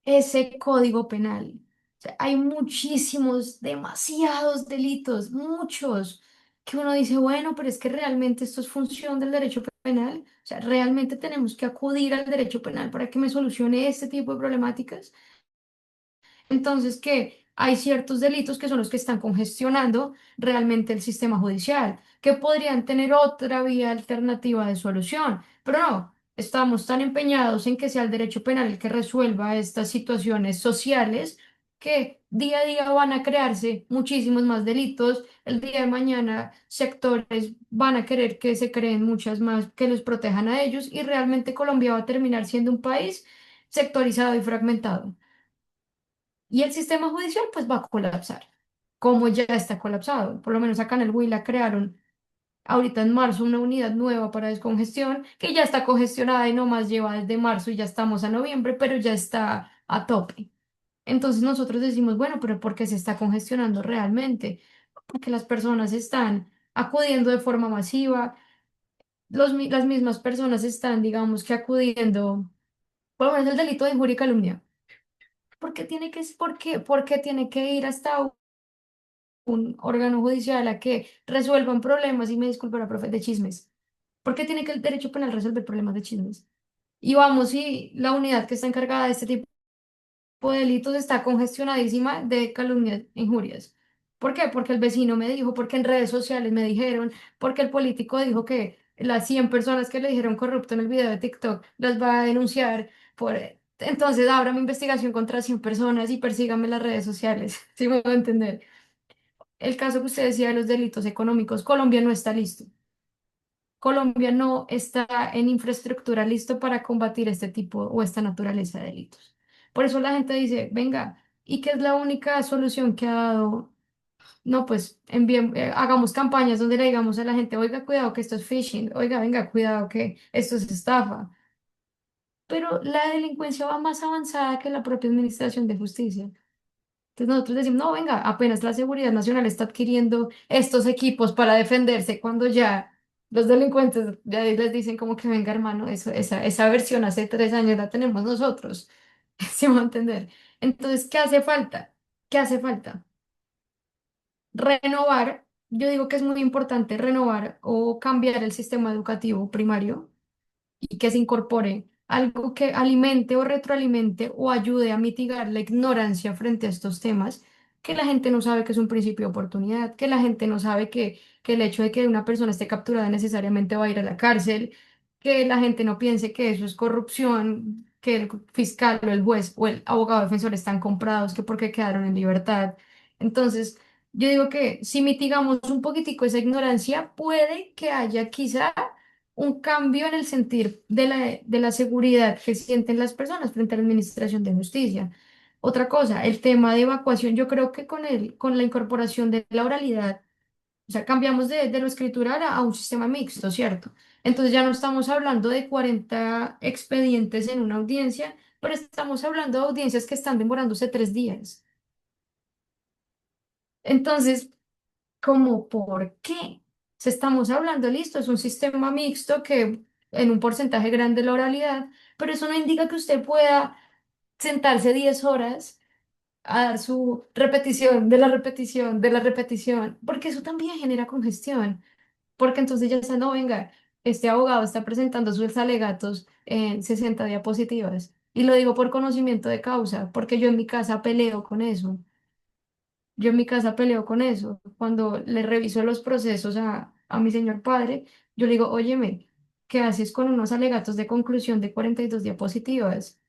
ese código penal. O sea, hay muchísimos, demasiados delitos, muchos, que uno dice, bueno, pero es que realmente esto es función del derecho penal. O sea, realmente tenemos que acudir al derecho penal para que me solucione este tipo de problemáticas. Entonces, que hay ciertos delitos que son los que están congestionando realmente el sistema judicial, que podrían tener otra vía alternativa de solución, pero no, estamos tan empeñados en que sea el derecho penal el que resuelva estas situaciones sociales que día a día van a crearse muchísimos más delitos. El día de mañana sectores van a querer que se creen muchas más que los protejan a ellos y realmente Colombia va a terminar siendo un país sectorizado y fragmentado. Y el sistema judicial pues va a colapsar, como ya está colapsado. Por lo menos acá en el Huila crearon ahorita en marzo una unidad nueva para descongestión, que ya está congestionada y nomás lleva desde marzo y ya estamos a noviembre, pero ya está a tope. Entonces nosotros decimos, bueno, pero ¿por qué se está congestionando realmente? Porque las personas están acudiendo de forma masiva, las mismas personas están, digamos que acudiendo, por lo menos el delito de injuria y calumnia. ¿Por qué tiene que ir hasta un órgano judicial a que resuelvan problemas? Y me disculpa la profe, de chismes? ¿Por qué tiene que el derecho penal resolver problemas de chismes? Y vamos, y la unidad que está encargada de este tipo de delitos está congestionadísima de calumnias e injurias. ¿Por qué? Porque el vecino me dijo, porque en redes sociales me dijeron, porque el político dijo que las 100 personas que le dijeron corrupto en el video de TikTok las va a denunciar por... Entonces, abra mi investigación contra 100 personas y persígame en las redes sociales. ¿Sí me voy a entender? El caso que usted decía de los delitos económicos, Colombia no está listo. Colombia no está en infraestructura listo para combatir este tipo o esta naturaleza de delitos. Por eso la gente dice, venga, ¿y qué es la única solución que ha dado? No, pues hagamos campañas donde le digamos a la gente, oiga, cuidado que esto es phishing, oiga, venga, cuidado que esto es estafa. Pero la delincuencia va más avanzada que la propia administración de justicia. Entonces nosotros decimos, no, venga, apenas la Seguridad Nacional está adquiriendo estos equipos para defenderse, cuando ya los delincuentes ya les dicen como que venga, hermano, esa versión hace 3 años la tenemos nosotros. ¿Sí me va a entender? Entonces, ¿qué hace falta? ¿Qué hace falta? Renovar, yo digo que es muy importante renovar o cambiar el sistema educativo primario y que se incorpore algo que alimente o retroalimente o ayude a mitigar la ignorancia frente a estos temas, que la gente no sabe que es un principio de oportunidad, que la gente no sabe que el hecho de que una persona esté capturada necesariamente va a ir a la cárcel, que la gente no piense que eso es corrupción, que el fiscal o el juez o el abogado defensor están comprados, que porque quedaron en libertad. Entonces, yo digo que si mitigamos un poquitico esa ignorancia, puede que haya quizá un cambio en el sentir de la seguridad que sienten las personas frente a la administración de justicia. Otra cosa, el tema de evacuación, yo creo que con la incorporación de la oralidad, o sea, cambiamos de lo escritural a un sistema mixto, ¿cierto? Entonces ya no estamos hablando de 40 expedientes en una audiencia, pero estamos hablando de audiencias que están demorándose 3 días. Entonces, ¿cómo por qué? Si estamos hablando, listo, es un sistema mixto que en un porcentaje grande la oralidad, pero eso no indica que usted pueda sentarse 10 horas a dar su repetición de la repetición de la repetición, porque eso también genera congestión, porque entonces ya está, no, venga, este abogado está presentando sus alegatos en 60 diapositivas. Y lo digo por conocimiento de causa, porque yo en mi casa peleo con eso. Yo en mi casa peleo con eso. Cuando le reviso los procesos a mi señor padre, yo le digo, óyeme, ¿qué haces con unos alegatos de conclusión de 42 diapositivas?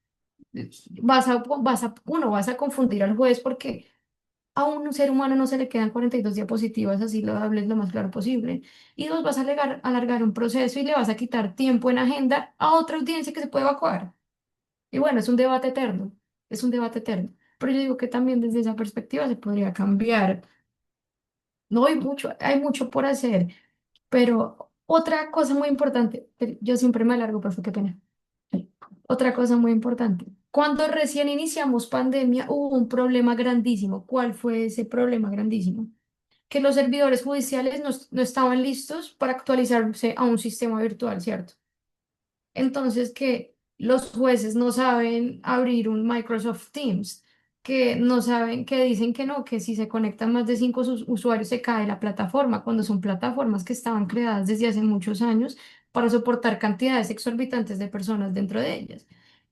Vas a confundir al juez porque a un ser humano no se le quedan 42 diapositivas, así lo hables lo más claro posible. Y dos, vas a alargar un proceso y le vas a quitar tiempo en agenda a otra audiencia que se puede evacuar. Y bueno, es un debate eterno, es un debate eterno. Pero yo digo que también desde esa perspectiva se podría cambiar. No hay mucho por hacer, pero otra cosa muy importante, yo siempre me alargo, pero qué pena. Otra cosa muy importante. Cuando recién iniciamos pandemia hubo un problema grandísimo. ¿Cuál fue ese problema grandísimo? Que los servidores judiciales no estaban listos para actualizarse a un sistema virtual, ¿cierto? Entonces, que los jueces no saben abrir un Microsoft Teams, que no saben, que dicen que no, que si se conectan más de 5 usuarios se cae la plataforma, cuando son plataformas que estaban creadas desde hace muchos años para soportar cantidades exorbitantes de personas dentro de ellas.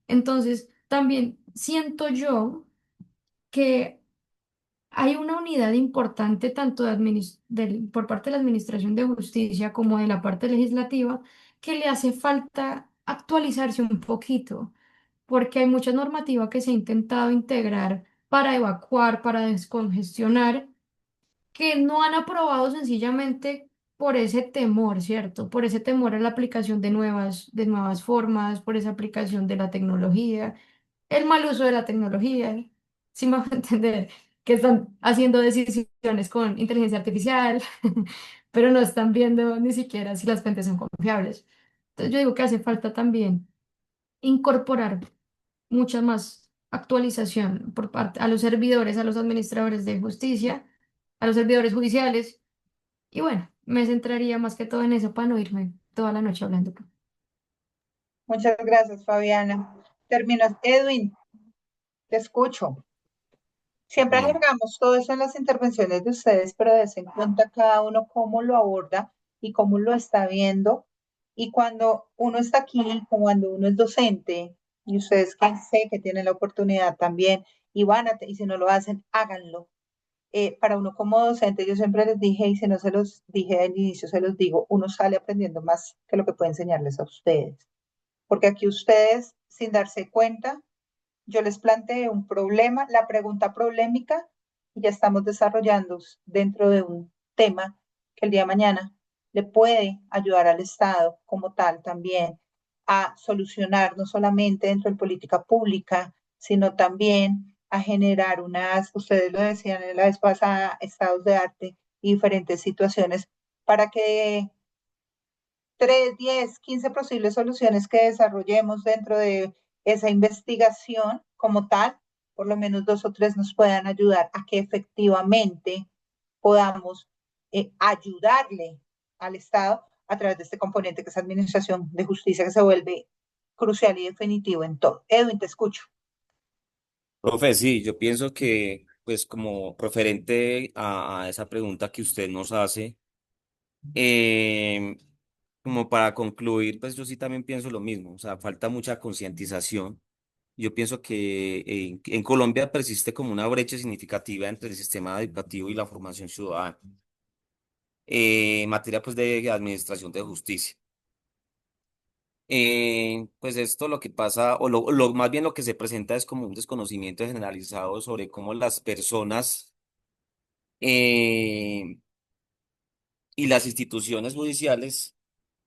Entonces, también siento yo que hay una unidad importante tanto por parte de la Administración de Justicia como de la parte legislativa que le hace falta actualizarse un poquito, porque hay mucha normativa que se ha intentado integrar para evacuar, para descongestionar, que no han aprobado sencillamente por ese temor, ¿cierto? Por ese temor a la aplicación de nuevas formas, por esa aplicación de la tecnología, el mal uso de la tecnología, si me van a entender, que están haciendo decisiones con inteligencia artificial, pero no están viendo ni siquiera si las fuentes son confiables. Entonces yo digo que hace falta también incorporar mucha más actualización por parte a los servidores, a los administradores de justicia, a los servidores judiciales, y bueno, me centraría más que todo en eso para no irme toda la noche hablando. Muchas gracias, Fabiana. Terminas. Edwin, te escucho. Siempre Bien. alargamos todo eso en las intervenciones de ustedes, pero des en cuenta cada uno cómo lo aborda y cómo lo está viendo. Y cuando uno está aquí, como cuando uno es docente, y ustedes que sé que tienen la oportunidad también, y si no lo hacen, háganlo. Para uno como docente, yo siempre les dije, y si no se los dije al inicio, se los digo, uno sale aprendiendo más que lo que puede enseñarles a ustedes. Porque aquí ustedes, sin darse cuenta, yo les planteé un problema, la pregunta problemática, y ya estamos desarrollando dentro de un tema que el día de mañana le puede ayudar al Estado como tal también a solucionar no solamente dentro de política pública, sino también a generar ustedes lo decían en la vez pasada, estados de arte y diferentes situaciones para que 3, 10, 15 posibles soluciones que desarrollemos dentro de esa investigación como tal, por lo menos dos o tres nos puedan ayudar a que efectivamente podamos ayudarle al Estado a través de este componente que es administración de justicia, que se vuelve crucial y definitivo en todo. Edwin, te escucho. Profe, sí, yo pienso que, pues, como referente a esa pregunta que usted nos hace, eh, como para concluir, pues yo sí también pienso lo mismo, o sea, falta mucha concientización. Yo pienso que en Colombia persiste como una brecha significativa entre el sistema educativo y la formación ciudadana, en materia pues de administración de justicia. Pues esto lo que pasa, o más bien lo que se presenta es como un desconocimiento generalizado sobre cómo las personas eh, y las instituciones judiciales,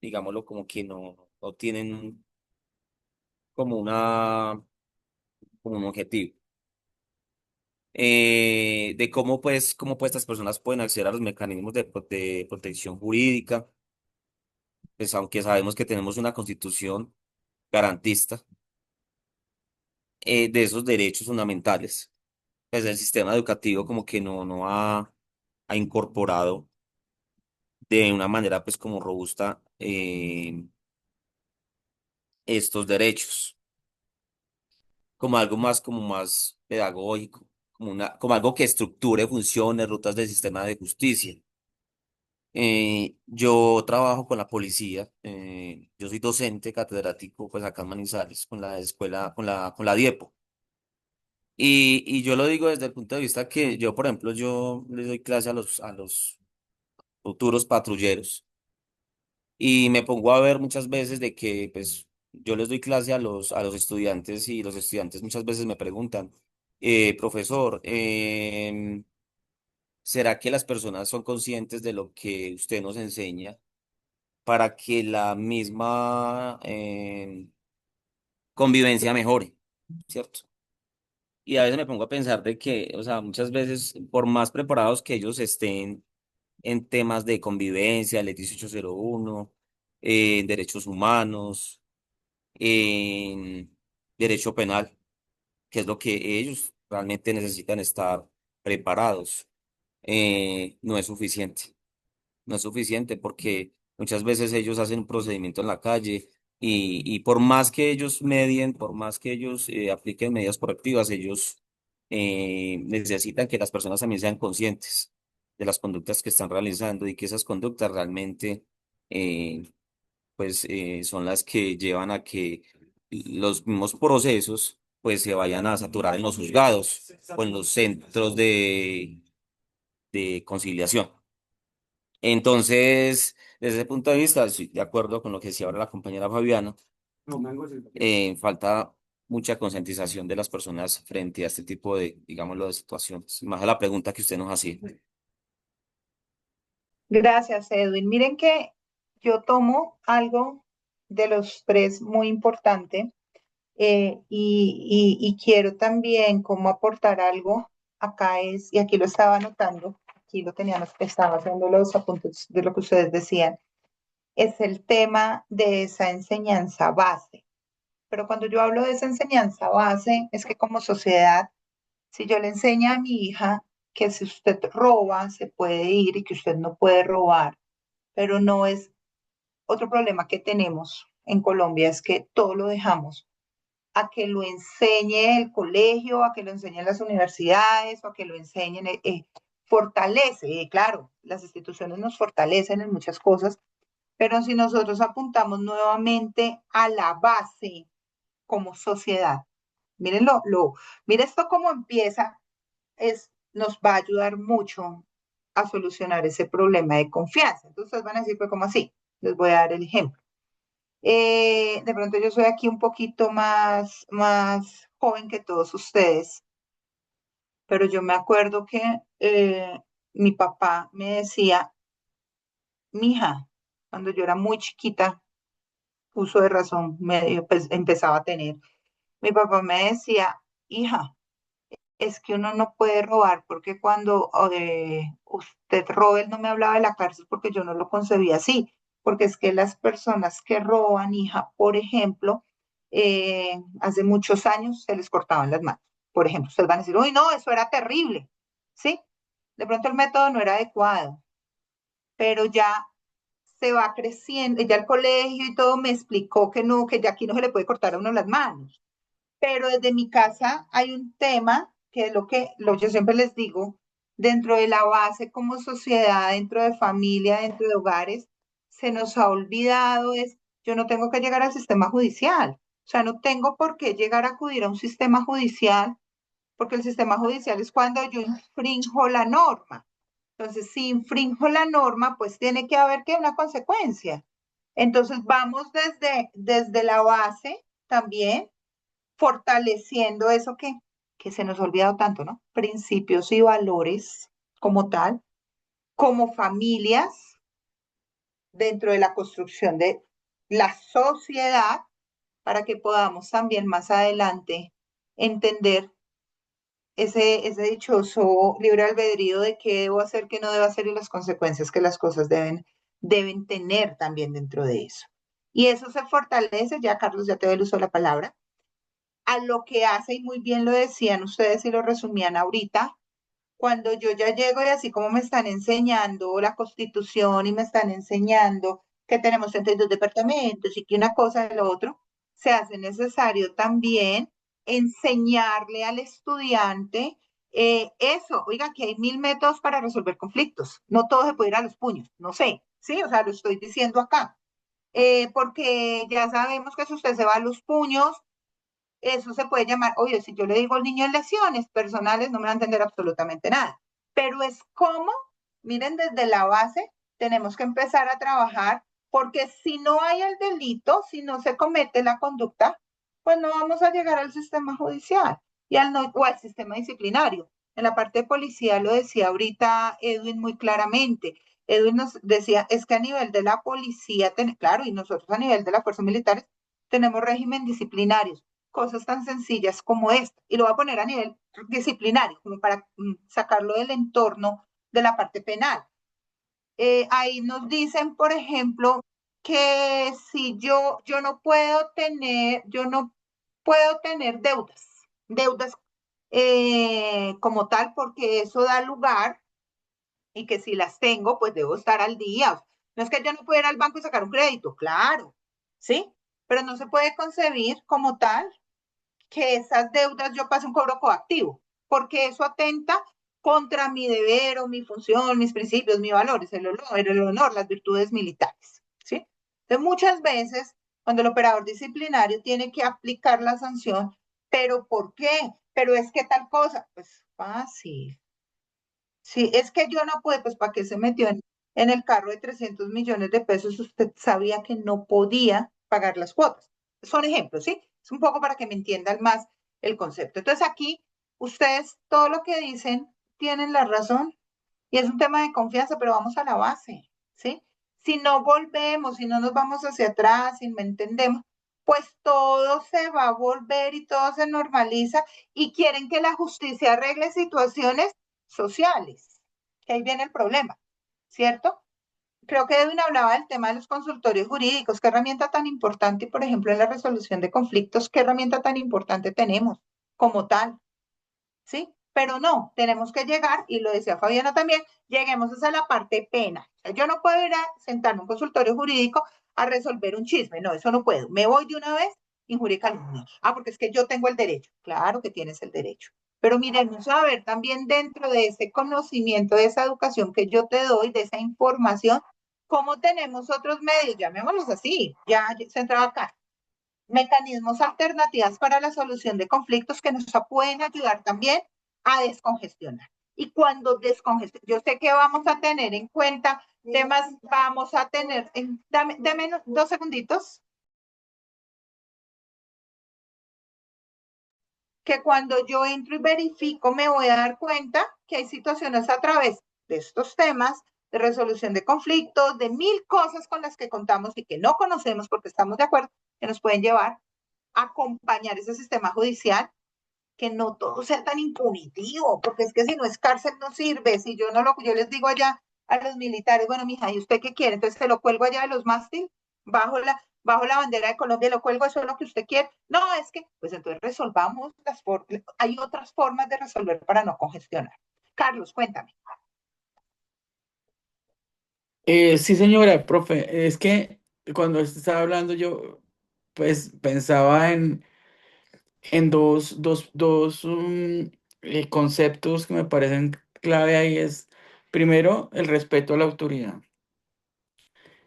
digámoslo, como que no tienen como como un objetivo. De cómo pues estas personas pueden acceder a los mecanismos de protección jurídica, pues aunque sabemos que tenemos una constitución garantista de esos derechos fundamentales, pues el sistema educativo como que no ha incorporado de una manera pues como robusta estos derechos, como algo más como más pedagógico, como algo que estructure funciones, rutas del sistema de justicia. Yo trabajo con la policía, yo soy docente catedrático pues acá en Manizales, con la escuela, con la DIEPO. Y yo lo digo desde el punto de vista que yo, por ejemplo, yo les doy clase a los futuros patrulleros y me pongo a ver muchas veces de que pues yo les doy clase a los estudiantes y los estudiantes muchas veces me preguntan, profesor, ¿será que las personas son conscientes de lo que usted nos enseña para que la misma convivencia mejore? ¿Cierto? Y a veces me pongo a pensar de que, o sea, muchas veces, por más preparados que ellos estén en temas de convivencia, ley 1801, en derechos humanos, en derecho penal, que es lo que ellos realmente necesitan estar preparados, no es suficiente. No es suficiente porque muchas veces ellos hacen un procedimiento en la calle y por más que ellos medien, por más que ellos apliquen medidas correctivas, ellos necesitan que las personas también sean conscientes de las conductas que están realizando y que esas conductas realmente eh, son las que llevan a que los mismos procesos pues se vayan a saturar en los juzgados o en los centros de conciliación. Entonces, desde ese punto de vista, estoy de acuerdo con lo que decía ahora la compañera Fabiana. Falta mucha concientización de las personas frente a este tipo de, digámoslo, de situaciones. Más a la pregunta que usted nos hacía. Gracias, Edwin. Miren que yo tomo algo de los tres muy importante y quiero también como aportar algo. Acá es, y aquí lo estaba anotando, aquí lo teníamos, estaba haciendo los apuntes de lo que ustedes decían, es el tema de esa enseñanza base. Pero cuando yo hablo de esa enseñanza base, es que como sociedad, si yo le enseño a mi hija que si usted roba, se puede ir y que usted no puede robar, pero no es otro problema que tenemos en Colombia, es que todo lo dejamos a que lo enseñe el colegio, a que lo enseñen las universidades, o a que lo enseñen, fortalece, claro, las instituciones nos fortalecen en muchas cosas, pero si nosotros apuntamos nuevamente a la base como sociedad, miren miren esto cómo empieza, nos va a ayudar mucho a solucionar ese problema de confianza. Entonces ustedes van a decir, pues, ¿cómo así? Les voy a dar el ejemplo. De pronto yo soy aquí un poquito más joven que todos ustedes, pero yo me acuerdo que mi papá me decía, mija, cuando yo era muy chiquita, uso de razón, medio, pues empezaba a tener, mi papá me decía, hija, es que uno no puede robar porque cuando usted robe, él no me hablaba de la cárcel porque yo no lo concebía así, porque es que las personas que roban, hija, por ejemplo, hace muchos años se les cortaban las manos. Por ejemplo, ustedes van a decir, uy, no, eso era terrible, ¿sí? De pronto el método no era adecuado, pero ya se va creciendo, ya el colegio y todo me explicó que no, que ya aquí no se le puede cortar a uno las manos. Pero desde mi casa hay un tema que es yo siempre les digo, dentro de la base como sociedad, dentro de familia, dentro de hogares, se nos ha olvidado es, yo no tengo que llegar al sistema judicial. O sea, no tengo por qué llegar a acudir a un sistema judicial, porque el sistema judicial es cuando yo infrinjo la norma. Entonces, si infrinjo la norma, pues tiene que haber que una consecuencia. Entonces, vamos desde la base también fortaleciendo eso que se nos ha olvidado tanto, ¿no? Principios y valores como tal, como familias dentro de la construcción de la sociedad para que podamos también más adelante entender ese dichoso libre albedrío de qué debo hacer, qué no debo hacer y las consecuencias que las cosas deben tener también dentro de eso. Y eso se fortalece, ya Carlos, ya te doy el uso de la palabra, a lo que hace, y muy bien lo decían ustedes y lo resumían ahorita, cuando yo ya llego y así como me están enseñando la Constitución y me están enseñando que tenemos 32 departamentos y que una cosa y lo otro, se hace necesario también enseñarle al estudiante eso. Oiga, que hay 1000 métodos para resolver conflictos. No todo se puede ir a los puños, no sé, ¿sí? O sea, lo estoy diciendo acá. Porque ya sabemos que si usted se va a los puños, eso se puede llamar, oye, si yo le digo al niño en lesiones personales, no me va a entender absolutamente nada. Pero es como, miren, desde la base tenemos que empezar a trabajar, porque si no hay el delito, si no se comete la conducta, pues no vamos a llegar al sistema judicial o al sistema disciplinario. En la parte de policía lo decía ahorita Edwin muy claramente. Edwin nos decía, es que a nivel de la policía, claro, y nosotros a nivel de las fuerzas militares, tenemos régimen disciplinarios, cosas tan sencillas como esta. Y lo voy a poner a nivel disciplinario, como para sacarlo del entorno de la parte penal. Ahí nos dicen, por ejemplo, que si yo no puedo tener deudas como tal, porque eso da lugar y que si las tengo, pues debo estar al día. No es que yo no pueda ir al banco y sacar un crédito, claro, ¿sí? Pero no se puede concebir como tal que esas deudas yo pase un cobro coactivo, porque eso atenta contra mi deber o mi función, mis principios, mis valores, el honor, las virtudes militares, ¿sí? Entonces, muchas veces, cuando el operador disciplinario tiene que aplicar la sanción, ¿pero por qué? Pero es que tal cosa, pues fácil. Sí, es que yo no puedo, pues ¿para qué se metió en el carro de 300 millones de pesos? Usted sabía que no podía pagar las cuotas. Son ejemplos, ¿sí? Es un poco para que me entiendan más el concepto. Entonces aquí, ustedes todo lo que dicen tienen la razón y es un tema de confianza, pero vamos a la base, ¿sí? Si no volvemos, si no nos vamos hacia atrás, si no entendemos, pues todo se va a volver y todo se normaliza y quieren que la justicia arregle situaciones sociales, que ahí viene el problema, ¿cierto? Creo que Edwin hablaba del tema de los consultorios jurídicos, qué herramienta tan importante, por ejemplo, en la resolución de conflictos, qué herramienta tan importante tenemos como tal, ¿sí? Pero no, tenemos que llegar, y lo decía Fabiana también, lleguemos hasta la parte penal. O sea, yo no puedo ir a sentarme en un consultorio jurídico a resolver un chisme, no, eso no puedo. Me voy de una vez, injuria y calumnia. Ah, porque es que yo tengo el derecho. Claro que tienes el derecho. Pero miremos a ver también dentro de ese conocimiento, de esa educación que yo te doy, de esa información, cómo tenemos otros medios, llamémoslos así, ya se entraba acá, mecanismos alternativas para la solución de conflictos que nos pueden ayudar también a descongestionar. Y cuando descongestionar, yo sé que vamos a tener en cuenta temas, vamos a tener, dame 2 segunditos, que cuando yo entro y verifico me voy a dar cuenta que hay situaciones a través de estos temas de resolución de conflictos, de 1000 cosas con las que contamos y que no conocemos porque estamos de acuerdo, que nos pueden llevar a acompañar ese sistema judicial, que no todo sea tan impunitivo, porque es que si no es cárcel no sirve, si yo no yo les digo allá a los militares, bueno, mija, ¿y usted qué quiere? Entonces se lo cuelgo allá de los mástil, bajo bajo la bandera de Colombia, lo cuelgo, eso es lo que usted quiere. No, es que, pues entonces resolvamos hay otras formas de resolver para no congestionar. Carlos, cuéntame. Sí, señora, profe, es que cuando usted estaba hablando yo, pues pensaba en dos conceptos que me parecen clave ahí es, primero, el respeto a la autoridad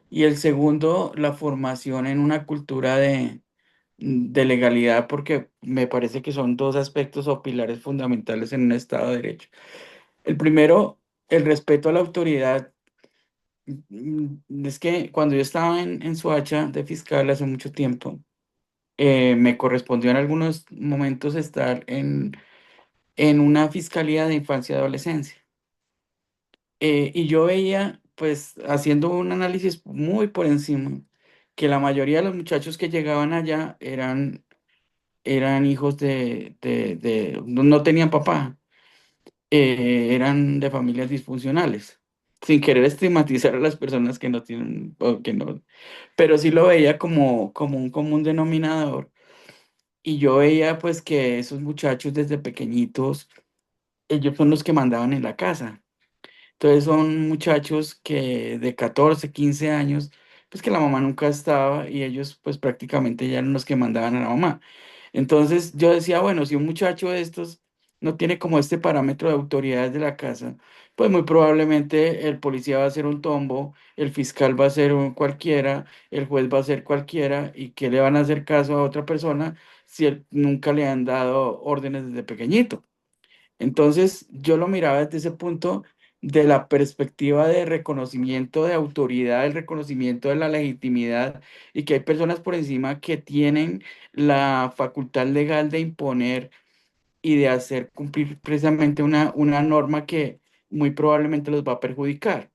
y el segundo, la formación en una cultura de legalidad, porque me parece que son dos aspectos o pilares fundamentales en un Estado de Derecho. El primero, el respeto a la autoridad. Es que cuando yo estaba en Soacha de fiscal hace mucho tiempo, me correspondió en algunos momentos estar en una fiscalía de infancia y adolescencia. Y yo veía, pues, haciendo un análisis muy por encima, que la mayoría de los muchachos que llegaban allá eran hijos no tenían papá, eran de familias disfuncionales, sin querer estigmatizar a las personas que no tienen, o que no, pero sí lo veía como un común denominador. Y yo veía pues que esos muchachos desde pequeñitos, ellos son los que mandaban en la casa. Entonces son muchachos que de 14 15 años, pues que la mamá nunca estaba y ellos pues prácticamente ya eran los que mandaban a la mamá. Entonces yo decía, bueno, si un muchacho de estos no tiene como este parámetro de autoridad de la casa, pues muy probablemente el policía va a ser un tombo, el fiscal va a ser un cualquiera, el juez va a ser cualquiera y que le van a hacer caso a otra persona si nunca le han dado órdenes desde pequeñito. Entonces, yo lo miraba desde ese punto de la perspectiva de reconocimiento de autoridad, el reconocimiento de la legitimidad y que hay personas por encima que tienen la facultad legal de imponer y de hacer cumplir precisamente una norma que muy probablemente los va a perjudicar.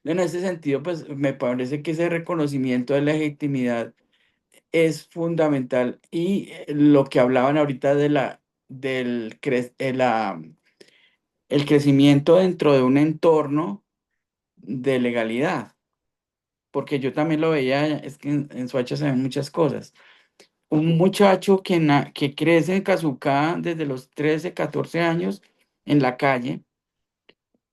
En ese sentido, pues me parece que ese reconocimiento de legitimidad es fundamental y lo que hablaban ahorita de el crecimiento dentro de un entorno de legalidad, porque yo también lo veía, es que en Soacha se ven muchas cosas. Un muchacho que crece en Cazucá desde los 13 14 años en la calle,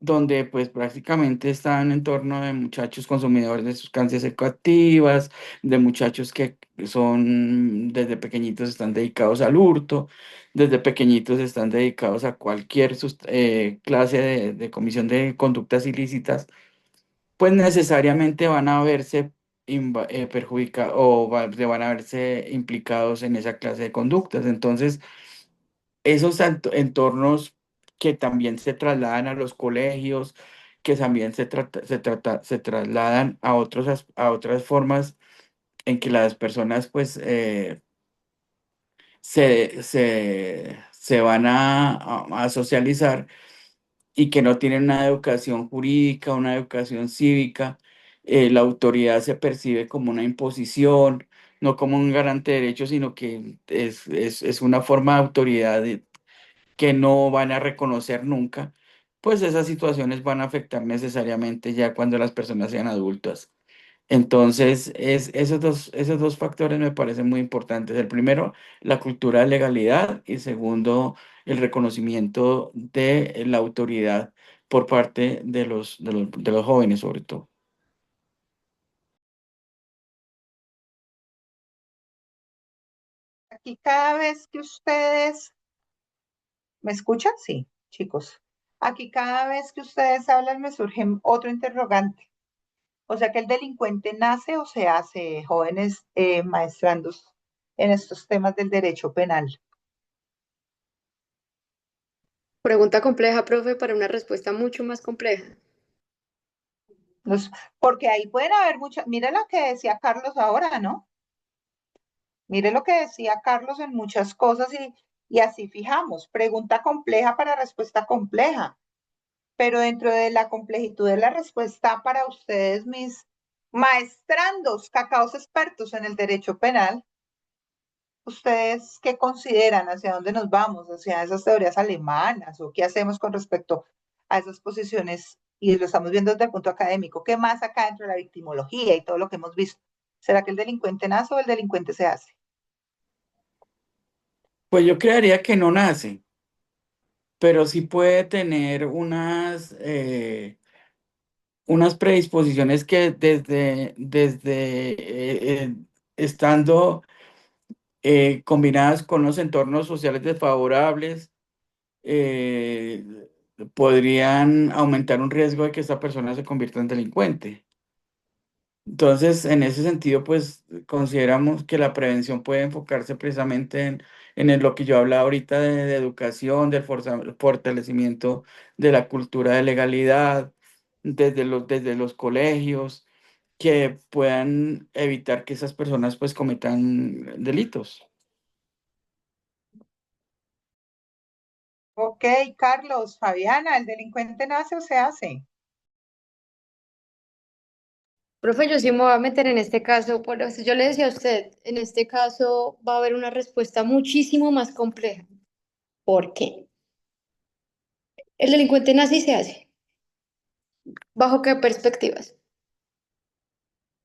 donde pues prácticamente están en torno de muchachos consumidores de sustancias psicoactivas, de muchachos que son desde pequeñitos están dedicados al hurto, desde pequeñitos están dedicados a cualquier clase de comisión de conductas ilícitas, pues necesariamente van a verse perjudicados o van a verse implicados en esa clase de conductas. Entonces, esos entornos que también se trasladan a los colegios, que también se trasladan a a otras formas en que las personas pues se van a socializar y que no tienen una educación jurídica, una educación cívica. La autoridad se percibe como una imposición, no como un garante de derechos, sino que es una forma de autoridad que no van a reconocer nunca, pues esas situaciones van a afectar necesariamente ya cuando las personas sean adultas. Entonces, esos dos factores me parecen muy importantes. El primero, la cultura de legalidad y segundo, el reconocimiento de la autoridad por parte de los jóvenes, sobre todo. Aquí cada vez que ustedes, ¿me escuchan? Sí, chicos. Aquí cada vez que ustedes hablan me surge otro interrogante. O sea que el delincuente nace o se hace, jóvenes maestrandos en estos temas del derecho penal. Pregunta compleja, profe, para una respuesta mucho más compleja. Porque ahí pueden haber muchas, mire lo que decía Carlos ahora, ¿no? Mire lo que decía Carlos en muchas cosas y así fijamos, pregunta compleja para respuesta compleja, pero dentro de la complejitud de la respuesta para ustedes, mis maestrandos, cacaos expertos en el derecho penal, ¿ustedes qué consideran? ¿Hacia dónde nos vamos? ¿Hacia esas teorías alemanas? ¿O qué hacemos con respecto a esas posiciones? Y lo estamos viendo desde el punto académico. ¿Qué más acá dentro de la victimología y todo lo que hemos visto? ¿Será que el delincuente nace o el delincuente se hace? Pues yo creería que no nace, pero sí puede tener unas predisposiciones que desde estando combinadas con los entornos sociales desfavorables, eh, podrían aumentar un riesgo de que esta persona se convierta en delincuente. Entonces, en ese sentido, pues consideramos que la prevención puede enfocarse precisamente lo que yo hablaba ahorita de educación, del fortalecimiento de la cultura de legalidad, desde los colegios, que puedan evitar que esas personas pues cometan delitos. Ok, Carlos, Fabiana, ¿el delincuente nace o se hace? Profe, yo sí me voy a meter en este caso, por eso yo le decía a usted, en este caso va a haber una respuesta muchísimo más compleja. ¿Por qué? El delincuente nace y se hace. ¿Bajo qué perspectivas?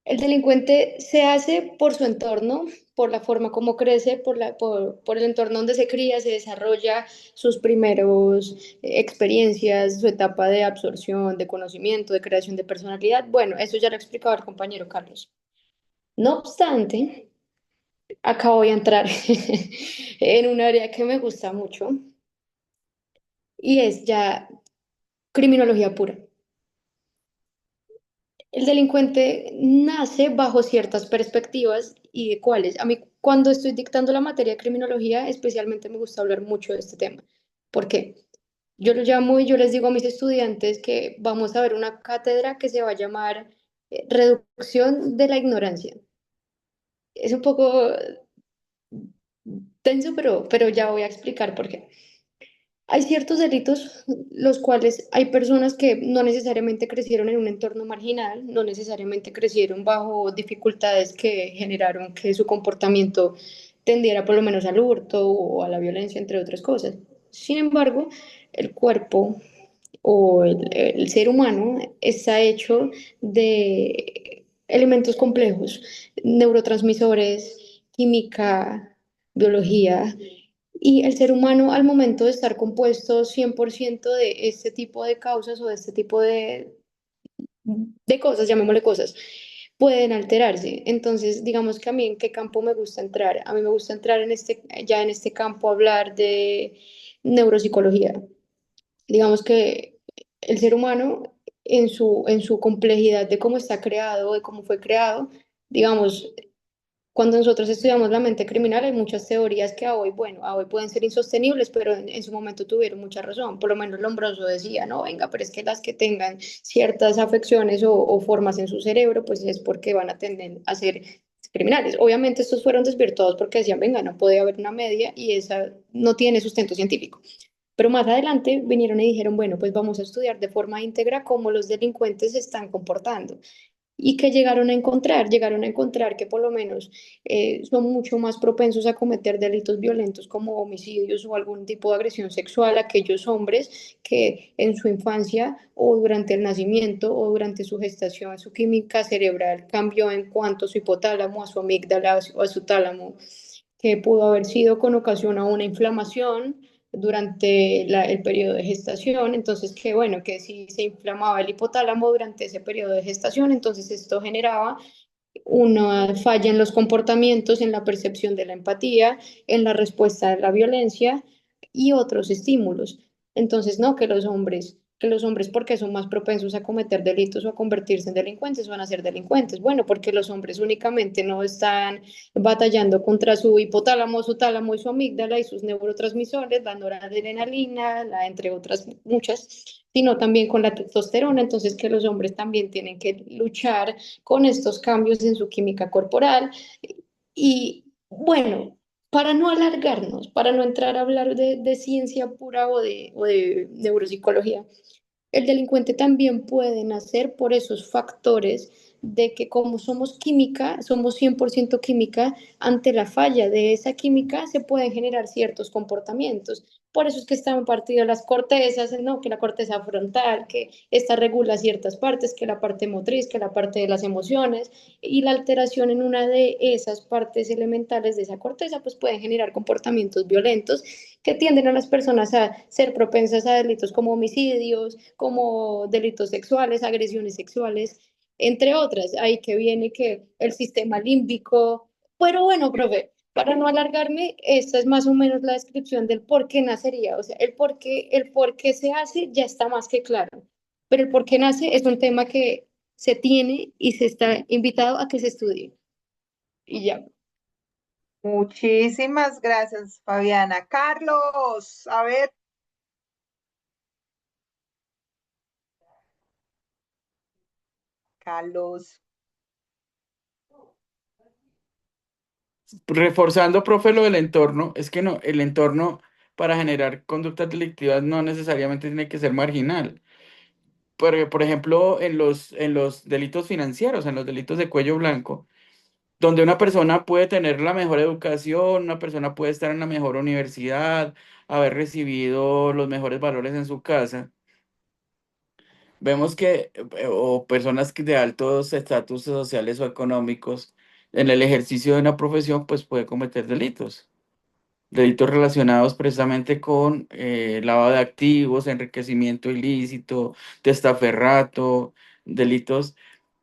El delincuente se hace por su entorno, por la forma como crece, por el entorno donde se cría, se desarrolla sus primeros experiencias, su etapa de absorción, de conocimiento, de creación de personalidad. Bueno, eso ya lo explicaba el compañero Carlos. No obstante, acá voy a entrar en un área que me gusta mucho y es ya criminología pura. El delincuente nace bajo ciertas perspectivas y de cuáles. A mí, cuando estoy dictando la materia de criminología, especialmente me gusta hablar mucho de este tema. ¿Por qué? Yo lo llamo y yo les digo a mis estudiantes que vamos a ver una cátedra que se va a llamar Reducción de la Ignorancia. Es un poco tenso, pero ya voy a explicar por qué. Hay ciertos delitos los cuales hay personas que no necesariamente crecieron en un entorno marginal, no necesariamente crecieron bajo dificultades que generaron que su comportamiento tendiera por lo menos al hurto o a la violencia, entre otras cosas. Sin embargo, el cuerpo o el ser humano está hecho de elementos complejos, neurotransmisores, química, biología, y el ser humano al momento de estar compuesto 100% de este tipo de causas o de este tipo de cosas, llamémosle cosas, pueden alterarse. Entonces, digamos que a mí en qué campo me gusta entrar. A mí me gusta entrar ya en este campo a hablar de neuropsicología. Digamos que el ser humano en su complejidad de cómo está creado, de cómo fue creado, digamos, cuando nosotros estudiamos la mente criminal hay muchas teorías que a hoy, bueno, a hoy pueden ser insostenibles, pero en su momento tuvieron mucha razón. Por lo menos Lombroso decía, no, venga, pero es que las que tengan ciertas afecciones o formas en su cerebro, pues es porque van a tender a ser criminales. Obviamente estos fueron desvirtuados porque decían, venga, no puede haber una media y esa no tiene sustento científico. Pero más adelante vinieron y dijeron, bueno, pues vamos a estudiar de forma íntegra cómo los delincuentes se están comportando. Y que llegaron a encontrar que por lo menos son mucho más propensos a cometer delitos violentos como homicidios o algún tipo de agresión sexual a aquellos hombres que en su infancia o durante el nacimiento o durante su gestación su química cerebral cambió en cuanto a su hipotálamo, a su amígdala o a su tálamo, que pudo haber sido con ocasión a una inflamación durante el periodo de gestación, entonces que bueno, que si se inflamaba el hipotálamo durante ese periodo de gestación, entonces esto generaba una falla en los comportamientos, en la percepción de la empatía, en la respuesta a la violencia y otros estímulos. Entonces, no, que los hombres, ¿porque son más propensos a cometer delitos o a convertirse en delincuentes o a ser delincuentes? Bueno, porque los hombres únicamente no están batallando contra su hipotálamo, su tálamo y su amígdala y sus neurotransmisores, la noradrenalina, entre otras muchas, sino también con la testosterona, entonces que los hombres también tienen que luchar con estos cambios en su química corporal. Y bueno, para no alargarnos, para no entrar a hablar de ciencia pura o de neuropsicología, el delincuente también puede nacer por esos factores de que como somos química, somos 100% química, ante la falla de esa química se pueden generar ciertos comportamientos. Por eso es que están partidas las cortezas, ¿no? Que la corteza frontal, que esta regula ciertas partes, que la parte motriz, que la parte de las emociones, y la alteración en una de esas partes elementales de esa corteza, pues pueden generar comportamientos violentos que tienden a las personas a ser propensas a delitos como homicidios, como delitos sexuales, agresiones sexuales, entre otras. Ahí que viene que el sistema límbico, pero bueno, profe, para no alargarme, esta es más o menos la descripción del por qué nacería, o sea, el por qué se hace ya está más que claro, pero el por qué nace es un tema que se tiene y se está invitado a que se estudie. Y ya. Muchísimas gracias, Fabiana. Carlos, a ver, Carlos. Reforzando, profe, lo del entorno, es que no, el entorno para generar conductas delictivas no necesariamente tiene que ser marginal. Por ejemplo, en los delitos financieros, en los delitos de cuello blanco, donde una persona puede tener la mejor educación, una persona puede estar en la mejor universidad, haber recibido los mejores valores en su casa. Vemos que, o personas de altos estatus sociales o económicos, en el ejercicio de una profesión, pues puede cometer delitos. Delitos relacionados precisamente con lavado de activos, enriquecimiento ilícito, testaferrato, delitos.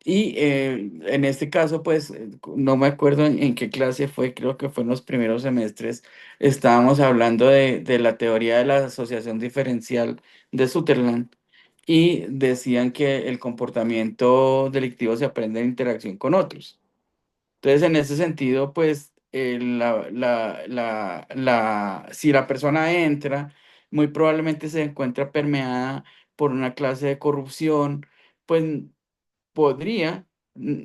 Y en este caso, pues, no me acuerdo en qué clase fue, creo que fue en los primeros semestres, estábamos hablando de la teoría de la asociación diferencial de Sutherland y decían que el comportamiento delictivo se aprende en interacción con otros. Entonces, en ese sentido, pues, si la persona entra, muy probablemente se encuentra permeada por una clase de corrupción, pues podría, mm,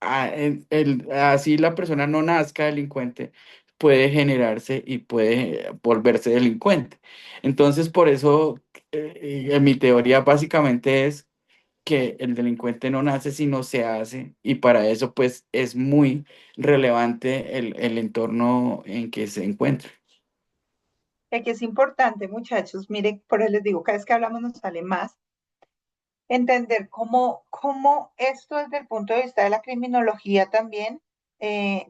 así la persona no nazca delincuente, puede generarse y puede volverse delincuente. Entonces, por eso, mi teoría básicamente es que el delincuente no nace, sino se hace, y para eso pues es muy relevante el entorno en que se encuentra. Que es importante, muchachos, mire, por eso les digo, cada vez que hablamos nos sale más, entender cómo esto desde el punto de vista de la criminología también,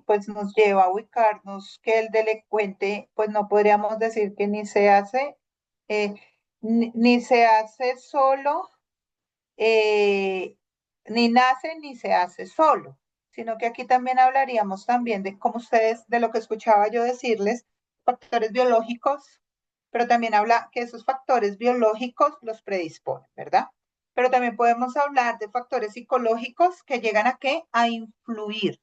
pues nos lleva a ubicarnos que el delincuente, pues no podríamos decir que ni se hace, eh, ni se hace solo, eh, ni nace ni se hace solo, sino que aquí también hablaríamos también de cómo ustedes, de lo que escuchaba yo decirles, factores biológicos, pero también habla que esos factores biológicos los predisponen, ¿verdad? Pero también podemos hablar de factores psicológicos que llegan a qué? A influir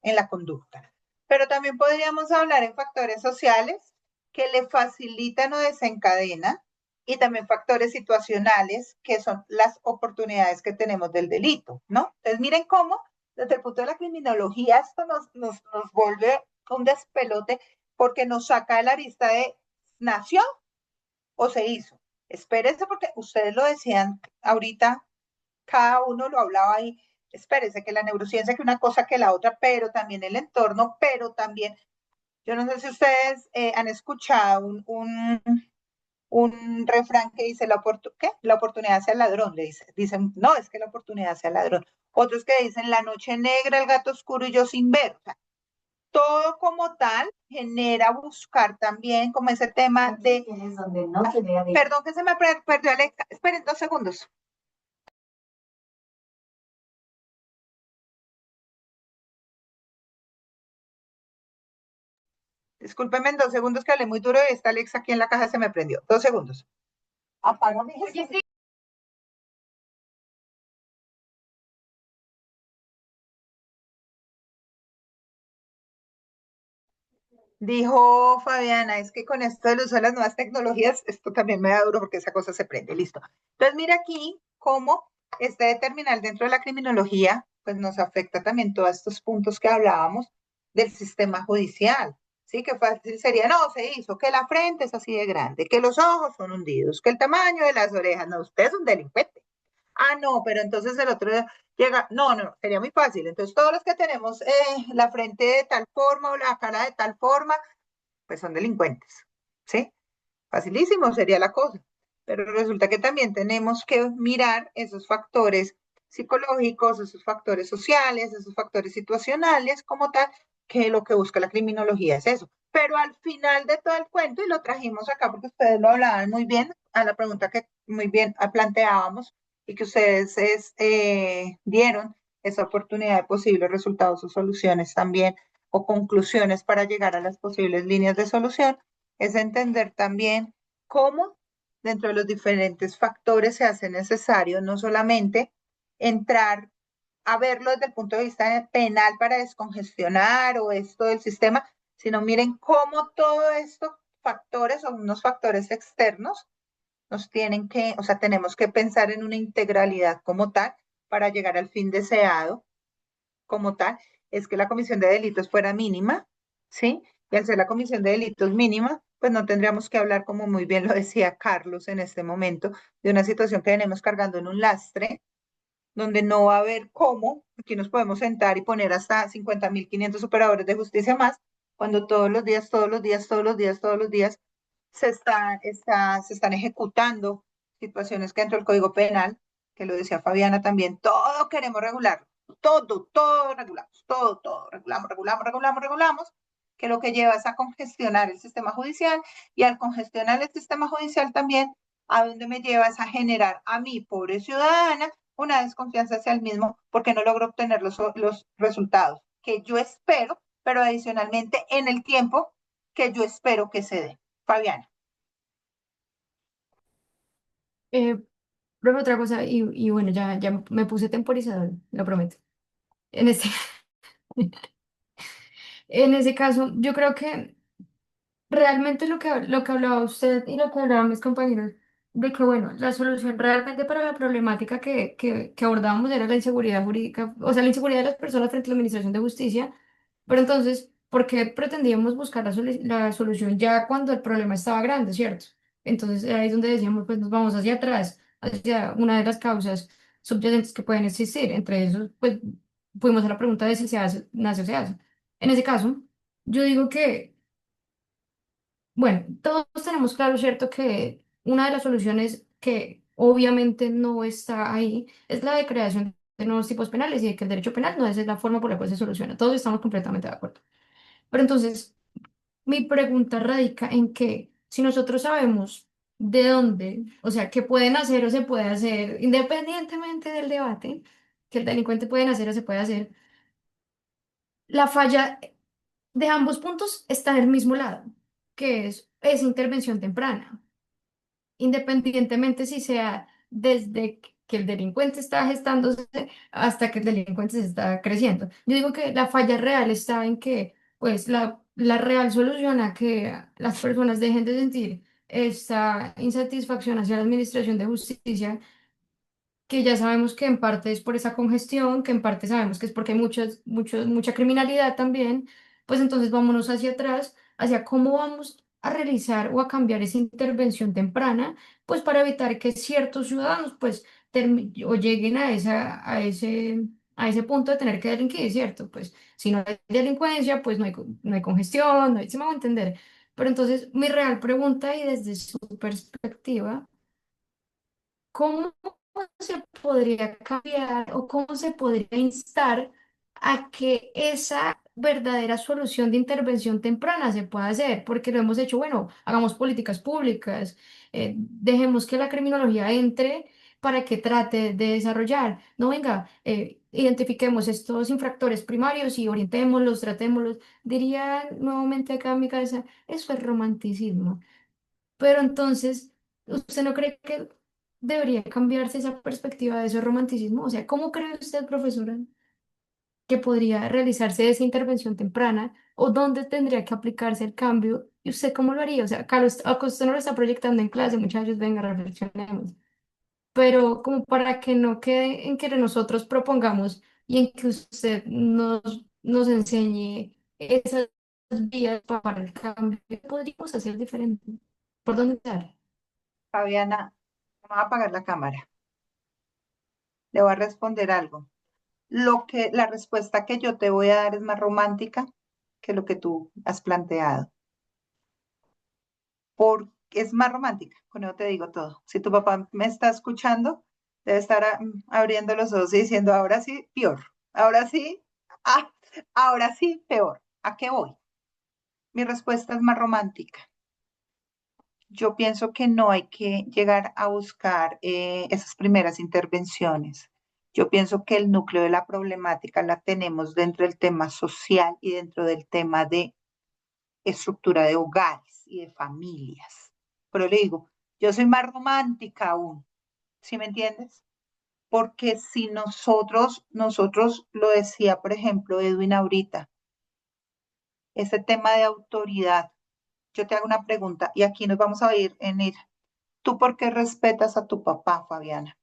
en la conducta. Pero también podríamos hablar en factores sociales que le facilitan o desencadenan y también factores situacionales que son las oportunidades que tenemos del delito, ¿no? Entonces miren cómo desde el punto de la criminología esto nos vuelve un despelote porque nos saca de la arista de nació o se hizo. Espérense porque ustedes lo decían ahorita, cada uno lo hablaba ahí, espérese que la neurociencia que una cosa que la otra, pero también el entorno, pero también, yo no sé si ustedes han escuchado un refrán que dice, ¿qué? La oportunidad hacia el ladrón, le dicen, no, es que la oportunidad hacia el ladrón. Otros que dicen, la noche negra, el gato oscuro y yo sin ver. O sea, todo como tal genera buscar también como ese tema de... Perdón que se me perdió Alexa, esperen 2 segundos. Discúlpeme en 2 segundos que hablé muy duro y esta Alexa aquí en la caja se me prendió. 2 segundos. Apágame. Dijo Fabiana, es que con esto del uso de las nuevas tecnologías, esto también me da duro porque esa cosa se prende, listo. Entonces, mira aquí cómo este determinal dentro de la criminología, pues nos afecta también todos estos puntos que hablábamos del sistema judicial. Sí, que fácil sería, no, se hizo, que la frente es así de grande, que los ojos son hundidos, que el tamaño de las orejas, no, usted es un delincuente. Ah, no, pero entonces el otro llega, no, no, sería muy fácil. Entonces, todos los que tenemos la frente de tal forma o la cara de tal forma, pues son delincuentes, ¿sí? Facilísimo sería la cosa. Pero resulta que también tenemos que mirar esos factores psicológicos, esos factores sociales, esos factores situacionales como tal, que lo que busca la criminología es eso. Pero al final de todo el cuento, y lo trajimos acá porque ustedes lo hablaban muy bien, a la pregunta que muy bien planteábamos y que ustedes dieron esa oportunidad de posibles resultados o soluciones también, o conclusiones para llegar a las posibles líneas de solución, es entender también cómo dentro de los diferentes factores se hace necesario no solamente entrar a verlo desde el punto de vista penal para descongestionar o esto del sistema, sino miren cómo todos estos factores son unos factores externos, nos tienen que, o sea, tenemos que pensar en una integralidad como tal para llegar al fin deseado como tal, es que la comisión de delitos fuera mínima, ¿sí? Y al ser la comisión de delitos mínima, pues no tendríamos que hablar, como muy bien lo decía Carlos en este momento, de una situación que venimos cargando en un lastre, donde no va a haber cómo, aquí nos podemos sentar y poner hasta 50.500 operadores de justicia más, cuando todos los días, todos los días, todos los días, todos los días se están ejecutando situaciones que dentro del Código Penal, que lo decía Fabiana también, todo queremos regular, todo regulamos, todo regulamos, que lo que lleva es a congestionar el sistema judicial y al congestionar el sistema judicial también, a donde me lleva es a generar a mí, pobre ciudadana, una desconfianza hacia el mismo porque no logro obtener los resultados que yo espero, pero adicionalmente en el tiempo que yo espero que se dé. Fabiana. Eh, Pruebo otra cosa y bueno, ya me puse temporizador, lo prometo. En este, en ese caso, yo creo que realmente lo que hablaba usted y lo que hablaban mis compañeros, de que bueno, la solución realmente para la problemática que abordábamos era la inseguridad jurídica, o sea, la inseguridad de las personas frente a la Administración de Justicia, pero entonces, ¿por qué pretendíamos buscar la solución ya cuando el problema estaba grande, ¿cierto? Entonces, ahí es donde decíamos, pues nos vamos hacia atrás, hacia una de las causas subyacentes que pueden existir. Entre esos, pues, fuimos a la pregunta de si se hace, nace o se hace. En ese caso, yo digo que bueno, todos tenemos claro, ¿cierto?, que una de las soluciones que obviamente no está ahí es la de creación de nuevos tipos penales y de que el derecho penal no es la forma por la cual se soluciona. Todos estamos completamente de acuerdo. Pero entonces, mi pregunta radica en que si nosotros sabemos de dónde, o sea, qué pueden hacer o se puede hacer, independientemente del debate, que el delincuente puede hacer o se puede hacer, la falla de ambos puntos está en el mismo lado, que es intervención temprana, independientemente si sea desde que el delincuente está gestándose hasta que el delincuente se está creciendo. Yo digo que la falla real está en que, pues, la real solución a que las personas dejen de sentir esa insatisfacción hacia la administración de justicia, que ya sabemos que en parte es por esa congestión, que en parte sabemos que es porque hay mucha criminalidad también, pues entonces vámonos hacia atrás, hacia cómo vamos a realizar o a cambiar esa intervención temprana, pues para evitar que ciertos ciudadanos pues o lleguen a ese punto de tener que delinquir, ¿cierto? Pues si no hay delincuencia, pues no hay congestión, se me va a entender. Pero entonces mi real pregunta y desde su perspectiva, ¿cómo se podría cambiar o cómo se podría instar a que esa verdadera solución de intervención temprana se pueda hacer? Porque lo hemos hecho, bueno, hagamos políticas públicas, dejemos que la criminología entre para que trate de desarrollar. No, venga, identifiquemos estos infractores primarios y orientémoslos, tratémoslos. Diría nuevamente acá en mi cabeza, eso es romanticismo. Pero entonces, ¿usted no cree que debería cambiarse esa perspectiva de ese romanticismo? O sea, ¿cómo cree usted, profesora, que podría realizarse esa intervención temprana o dónde tendría que aplicarse el cambio? ¿Y usted cómo lo haría? O sea, Carlos, acá usted no lo está proyectando en clase, muchachos, venga, reflexionemos. Pero como para que no quede en que nosotros propongamos y en que usted nos enseñe esas vías para el cambio, ¿qué podríamos hacer diferente? ¿Por dónde empezar? Fabiana, me va a apagar la cámara. Le voy a responder algo. la respuesta que yo te voy a dar es más romántica que lo que tú has planteado. Porque es más romántica, con eso te digo todo. Si tu papá me está escuchando, debe estar abriendo los ojos y diciendo, ahora sí, peor. Ahora sí, ah, ahora sí, peor. ¿A qué voy? Mi respuesta es más romántica. Yo pienso que no hay que llegar a buscar esas primeras intervenciones. Yo pienso que el núcleo de la problemática la tenemos dentro del tema social y dentro del tema de estructura de hogares y de familias. Pero le digo, yo soy más romántica aún, ¿sí me entiendes? Porque si nosotros lo decía, por ejemplo, Edwin ahorita, ese tema de autoridad, yo te hago una pregunta y aquí nos vamos a ir. ¿Tú por qué respetas a tu papá, Fabiana?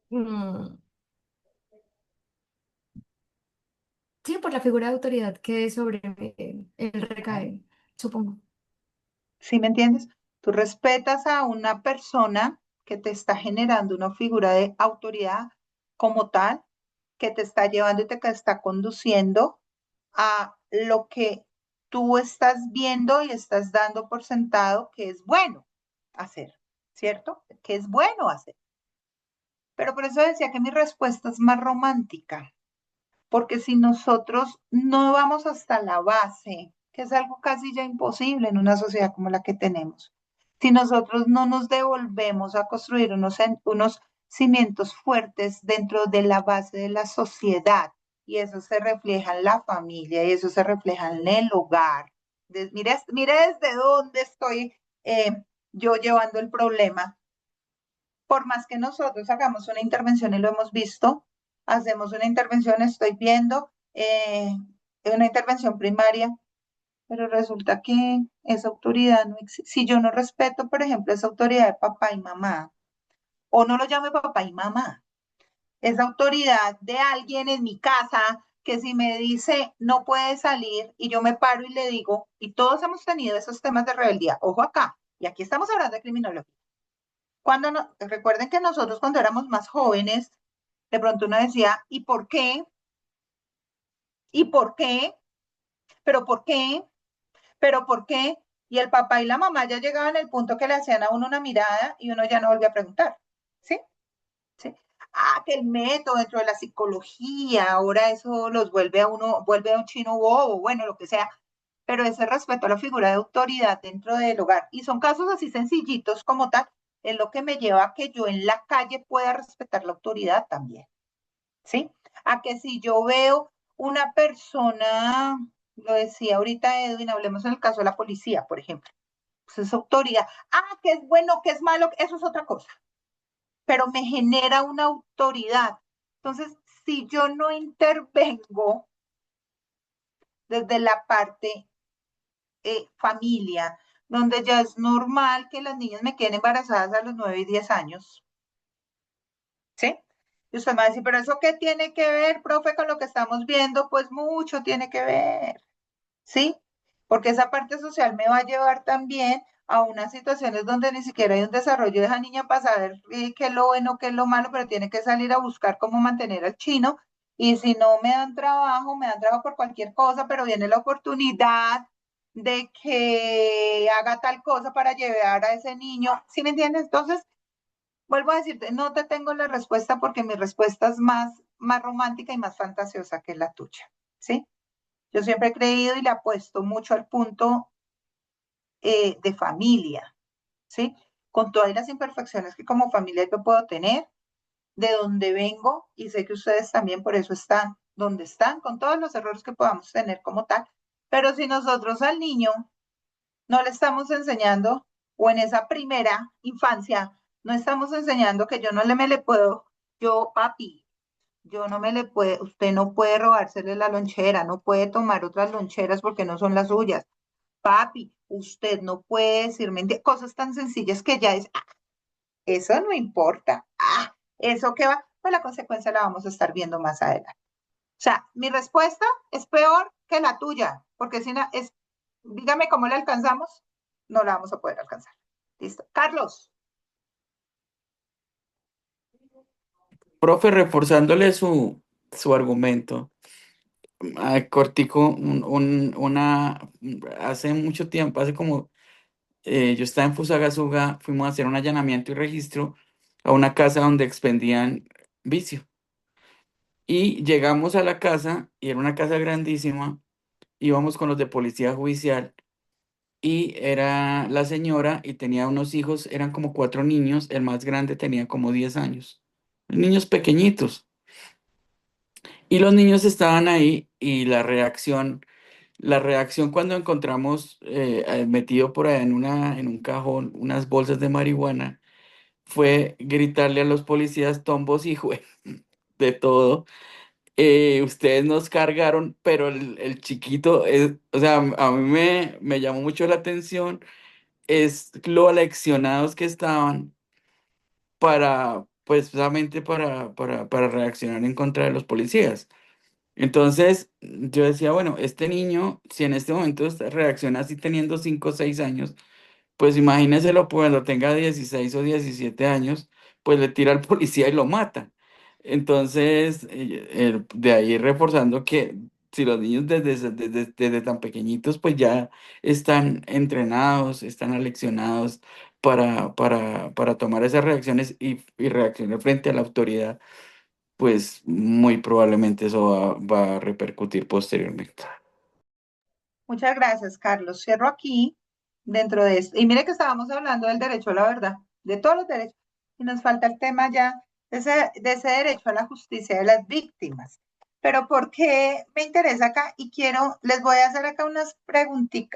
Mm, sí, por la figura de autoridad que sobre él recae, supongo. ¿Sí me entiendes? Tú respetas a una persona que te está generando una figura de autoridad como tal, que te está llevando y te está conduciendo a lo que tú estás viendo y estás dando por sentado que es bueno hacer, ¿cierto? Que es bueno hacer. Pero por eso decía que mi respuesta es más romántica, porque si nosotros no vamos hasta la base, que es algo casi ya imposible en una sociedad como la que tenemos, si nosotros no nos devolvemos a construir unos cimientos fuertes dentro de la base de la sociedad, y eso se refleja en la familia, y eso se refleja en el hogar. Mire desde dónde estoy yo llevando el problema. Por más que nosotros hagamos una intervención y lo hemos visto, hacemos una intervención, estoy viendo una intervención primaria, pero resulta que esa autoridad no existe. Si yo no respeto, por ejemplo, esa autoridad de papá y mamá, o no lo llame papá y mamá, esa autoridad de alguien en mi casa que si me dice no puede salir y yo me paro y le digo, y todos hemos tenido esos temas de rebeldía, ojo acá, y aquí estamos hablando de criminología. Recuerden que nosotros cuando éramos más jóvenes, de pronto uno decía, ¿y por qué? ¿Y por qué? ¿Pero por qué? ¿Pero por qué? Y el papá y la mamá ya llegaban al punto que le hacían a uno una mirada y uno ya no volvía a preguntar. ¿Sí? ¿Sí? Ah, que el método dentro de la psicología, ahora eso los vuelve a uno, vuelve a un chino bobo, bueno, lo que sea, pero ese respeto a la figura de autoridad dentro del hogar. Y son casos así sencillitos como tal, es lo que me lleva a que yo en la calle pueda respetar la autoridad también, ¿sí? A que si yo veo una persona, lo decía ahorita Edwin, hablemos en el caso de la policía, por ejemplo, pues es autoridad. Ah, que es bueno, que es malo, eso es otra cosa, pero me genera una autoridad. Entonces, si yo no intervengo desde la parte familia, donde ya es normal que las niñas me queden embarazadas a los 9 y 10 años, ¿sí? Y usted me va a decir, pero ¿eso qué tiene que ver, profe, con lo que estamos viendo? Pues mucho tiene que ver, ¿sí? Porque esa parte social me va a llevar también a unas situaciones donde ni siquiera hay un desarrollo de esa niña para saber qué es lo bueno, qué es lo malo, pero tiene que salir a buscar cómo mantener al chino. Y si no me dan trabajo por cualquier cosa, pero viene la oportunidad de que haga tal cosa para llevar a ese niño. ¿Sí me entiendes? Entonces, vuelvo a decirte, no te tengo la respuesta porque mi respuesta es más romántica y más fantasiosa que la tuya. ¿Sí? Yo siempre he creído y le apuesto mucho al punto de familia, ¿sí? Con todas las imperfecciones que como familia yo puedo tener, de donde vengo, y sé que ustedes también por eso están donde están, con todos los errores que podamos tener como tal, pero si nosotros al niño no le estamos enseñando, o en esa primera infancia, no estamos enseñando que yo no me le puedo, yo, papi, yo no me le puede, usted no puede robársele la lonchera, no puede tomar otras loncheras porque no son las suyas. Papi, usted no puede decirme cosas tan sencillas que ya es, eso no importa. Eso que va, pues la consecuencia la vamos a estar viendo más adelante. O sea, mi respuesta es peor que la tuya, porque si no, dígame cómo la alcanzamos, no la vamos a poder alcanzar. Listo. Carlos. Profe, reforzándole su argumento, cortico, hace mucho tiempo, hace como, yo estaba en Fusagasugá, fuimos a hacer un allanamiento y registro a una casa donde expendían vicio. Y llegamos a la casa, y era una casa grandísima, íbamos con los de policía judicial, y era la señora y tenía unos hijos, eran como cuatro niños, el más grande tenía como 10 años, niños pequeñitos. Y los niños estaban ahí y la reacción cuando encontramos metido por allá en un cajón unas bolsas de marihuana fue gritarle a los policías tombos y de todo. Ustedes nos cargaron, pero el chiquito, o sea, a mí me llamó mucho la atención es lo aleccionados que estaban para, pues, precisamente para reaccionar en contra de los policías. Entonces, yo decía, bueno, este niño, si en este momento reacciona así teniendo 5 o 6 años, pues imagínenselo cuando tenga 16 o 17 años, pues le tira al policía y lo mata. Entonces, de ahí reforzando que si los niños desde tan pequeñitos, pues ya están entrenados, están aleccionados para tomar esas reacciones y reaccionar frente a la autoridad, pues muy probablemente eso va a repercutir posteriormente. Muchas gracias, Carlos. Cierro aquí dentro de esto. Y mire que estábamos hablando del derecho a la verdad, de todos los derechos. Y nos falta el tema ya de ese derecho a la justicia de las víctimas. Pero ¿por qué me interesa acá? Y les voy a hacer acá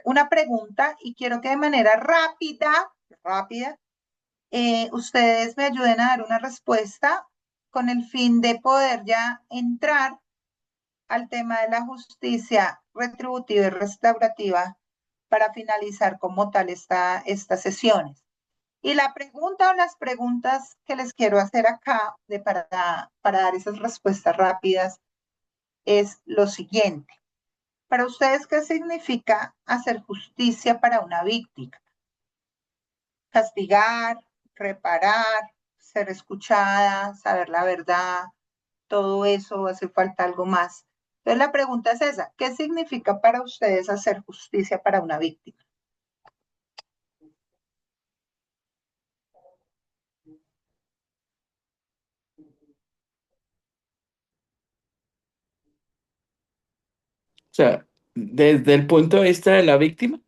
una pregunta y quiero que de manera rápida, ustedes me ayuden a dar una respuesta con el fin de poder ya entrar al tema de la justicia retributiva y restaurativa para finalizar como tal estas sesiones. Y la pregunta o las preguntas que les quiero hacer acá para dar esas respuestas rápidas es lo siguiente. Para ustedes, ¿qué significa hacer justicia para una víctima? Castigar, reparar, ser escuchada, saber la verdad, todo eso, hace falta algo más. Entonces la pregunta es esa, ¿qué significa para ustedes hacer justicia para una víctima? O sea, desde el punto de vista de la víctima,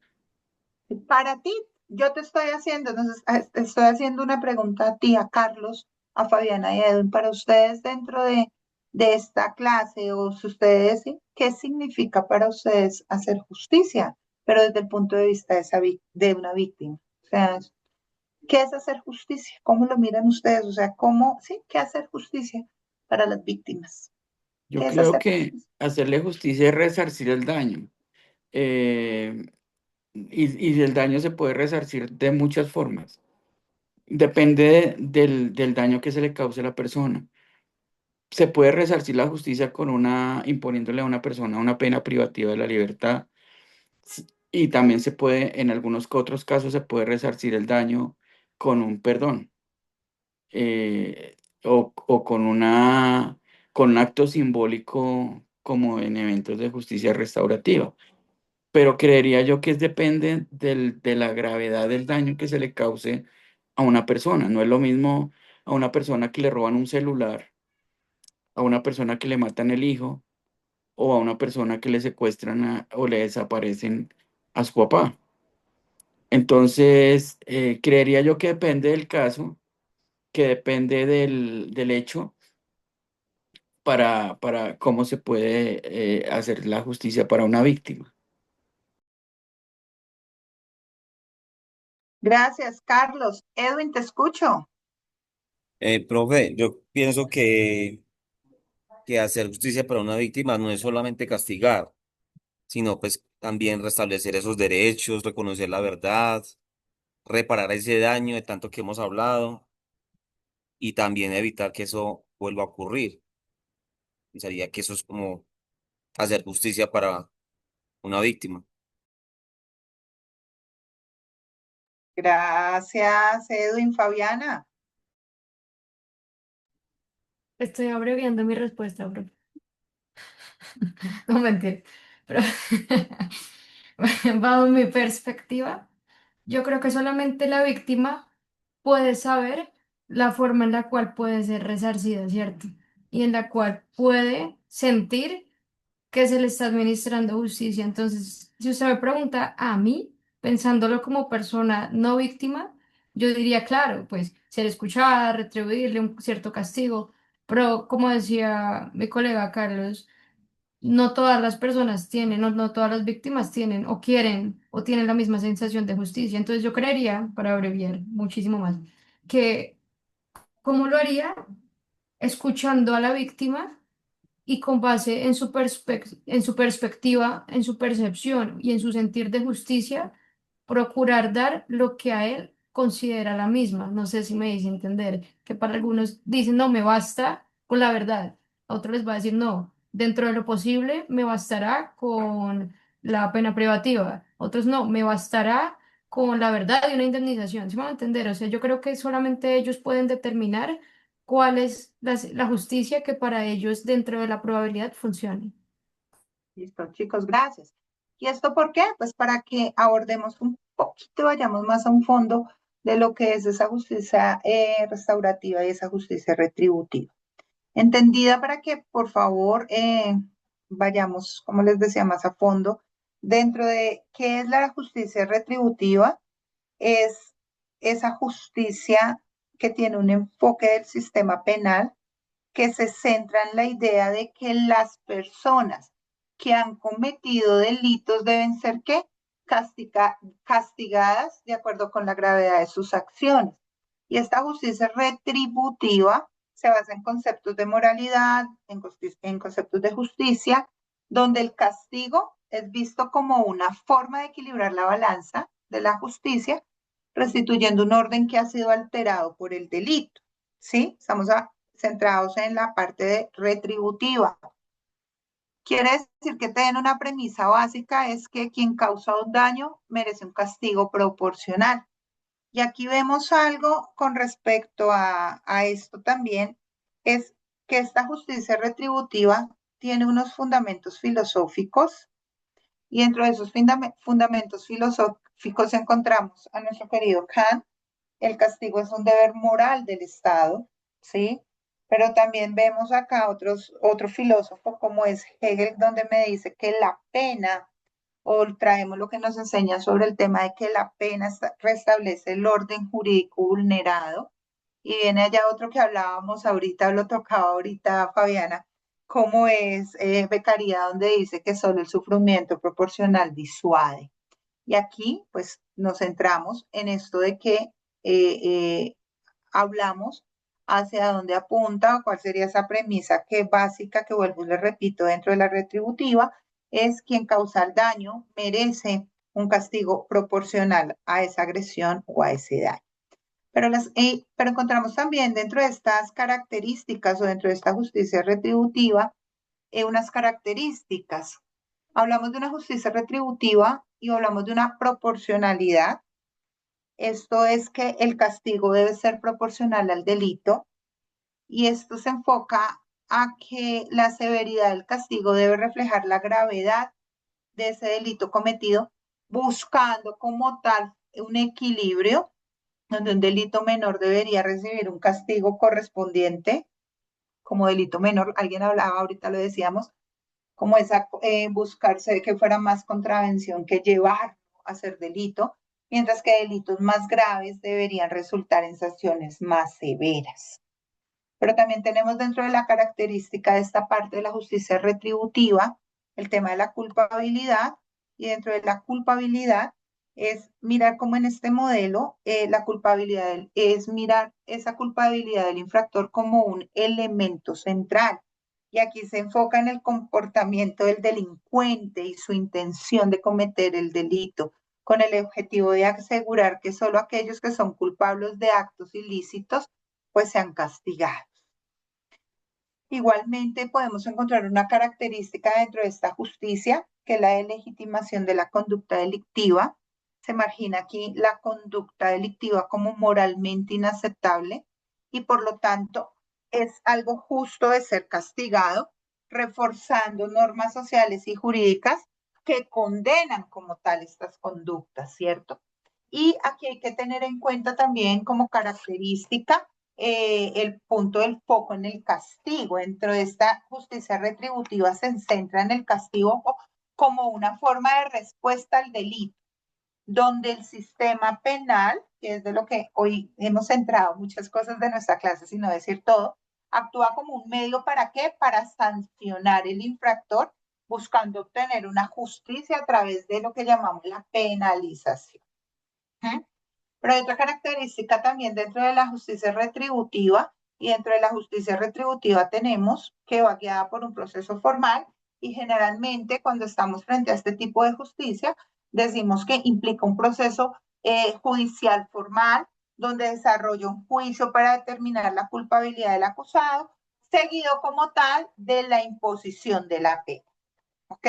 Para ti, yo te estoy haciendo, entonces estoy haciendo una pregunta a ti, a Carlos, a Fabiana y a Edwin, para ustedes dentro de esta clase, o si ustedes, ¿sí? ¿Qué significa para ustedes hacer justicia? Pero desde el punto de vista de una víctima. O sea, ¿qué es hacer justicia? ¿Cómo lo miran ustedes? O sea, ¿cómo, sí, qué hacer justicia para las víctimas? yo ¿Qué es creo hacer que justicia? hacerle justicia es resarcir el daño. Eh, y el daño se puede resarcir de muchas formas. Depende del daño que se le cause a la persona. Se puede resarcir la justicia imponiéndole a una persona una pena privativa de la libertad. Y también se puede, en algunos otros casos, se puede resarcir el daño con un perdón. O con un acto simbólico como en eventos de justicia restaurativa. Pero creería yo que depende de la gravedad del daño que se le cause a una persona. No es lo mismo a una persona que le roban un celular, a una persona que le matan el hijo, o a una persona que le secuestran o le desaparecen a su papá. Entonces, creería yo que depende del caso, que depende del hecho para cómo se puede hacer la justicia para una víctima. Gracias, Carlos. Edwin, te escucho. Profe, yo pienso que hacer justicia para una víctima no es solamente castigar, sino pues también restablecer esos derechos, reconocer la verdad, reparar ese daño de tanto que hemos hablado y también evitar que eso vuelva a ocurrir. Pensaría que eso es como hacer justicia para una víctima. Gracias, Edwin. Fabiana. Estoy abreviando mi respuesta, bro. No mentir. Pero bajo mi perspectiva, yo creo que solamente la víctima puede saber la forma en la cual puede ser resarcida, ¿cierto? Y en la cual puede sentir que se le está administrando justicia. Entonces, si usted me pregunta a mí, pensándolo como persona no víctima, yo diría, claro, pues ser escuchada, retribuirle un cierto castigo, pero como decía mi colega Carlos, no todas las personas tienen, no todas las víctimas tienen o quieren o tienen la misma sensación de justicia. Entonces yo creería, para abreviar muchísimo más, que ¿cómo lo haría? Escuchando a la víctima y con base en en su perspectiva, en su percepción y en su sentir de justicia, procurar dar lo que a él considera la misma. No sé si me dice entender, que para algunos dicen, no, me basta con la verdad. A otros les va a decir, no, dentro de lo posible me bastará con la pena privativa. Otros no, me bastará con la verdad y una indemnización. ¿Sí me va a entender? O sea, yo creo que solamente ellos pueden determinar cuál es la justicia que para ellos dentro de la probabilidad funcione. Listo, chicos, gracias. ¿Y esto por qué? Pues para que abordemos un poquito, vayamos más a un fondo de lo que es esa justicia restaurativa y esa justicia retributiva. Entendida para que, por favor, vayamos, como les decía, más a fondo dentro de qué es la justicia retributiva. Es esa justicia que tiene un enfoque del sistema penal que se centra en la idea de que las personas que han cometido delitos deben ser ¿qué? Castigadas de acuerdo con la gravedad de sus acciones. Y esta justicia retributiva se basa en conceptos de moralidad, en conceptos de justicia, donde el castigo es visto como una forma de equilibrar la balanza de la justicia, restituyendo un orden que ha sido alterado por el delito. ¿Sí? Estamos centrados en la parte de retributiva. Quiere decir que tienen una premisa básica, es que quien causa un daño merece un castigo proporcional. Y aquí vemos algo con respecto a esto también, es que esta justicia retributiva tiene unos fundamentos filosóficos y dentro de esos fundamentos filosóficos encontramos a nuestro querido Kant. El castigo es un deber moral del Estado, ¿sí? Pero también vemos acá otro filósofo como es Hegel, donde me dice que la pena, o traemos lo que nos enseña sobre el tema de que la pena restablece el orden jurídico vulnerado. Y viene allá otro que hablábamos ahorita, lo tocaba ahorita Fabiana, como es Beccaria, donde dice que solo el sufrimiento proporcional disuade. Y aquí, pues, nos centramos en esto de que hablamos hacia dónde apunta, o cuál sería esa premisa que básica, que vuelvo y le repito, dentro de la retributiva, es quien causa el daño merece un castigo proporcional a esa agresión o a ese daño. Pero encontramos también dentro de estas características o dentro de esta justicia retributiva unas características. Hablamos de una justicia retributiva y hablamos de una proporcionalidad. Esto es que el castigo debe ser proporcional al delito y esto se enfoca a que la severidad del castigo debe reflejar la gravedad de ese delito cometido, buscando como tal un equilibrio donde un delito menor debería recibir un castigo correspondiente como delito menor. Alguien hablaba, ahorita lo decíamos, como esa buscarse que fuera más contravención que llevar a ser delito, mientras que delitos más graves deberían resultar en sanciones más severas. Pero también tenemos dentro de la característica de esta parte de la justicia retributiva el tema de la culpabilidad, y dentro de la culpabilidad es mirar cómo en este modelo la culpabilidad es mirar esa culpabilidad del infractor como un elemento central. Y aquí se enfoca en el comportamiento del delincuente y su intención de cometer el delito, con el objetivo de asegurar que solo aquellos que son culpables de actos ilícitos pues sean castigados. Igualmente podemos encontrar una característica dentro de esta justicia, que es la de legitimación de la conducta delictiva, se margina aquí la conducta delictiva como moralmente inaceptable y por lo tanto es algo justo de ser castigado, reforzando normas sociales y jurídicas que condenan como tal estas conductas, ¿cierto? Y aquí hay que tener en cuenta también como característica el punto del foco en el castigo. Dentro de esta justicia retributiva se centra en el castigo como una forma de respuesta al delito, donde el sistema penal, que es de lo que hoy hemos centrado muchas cosas de nuestra clase, si no decir todo, actúa como un medio para qué? Para sancionar el infractor, buscando obtener una justicia a través de lo que llamamos la penalización. ¿Mm? Pero hay otra característica también dentro de la justicia retributiva, y dentro de la justicia retributiva tenemos que va guiada por un proceso formal, y generalmente cuando estamos frente a este tipo de justicia, decimos que implica un proceso judicial formal, donde desarrolla un juicio para determinar la culpabilidad del acusado, seguido como tal de la imposición de la pena. ¿Ok?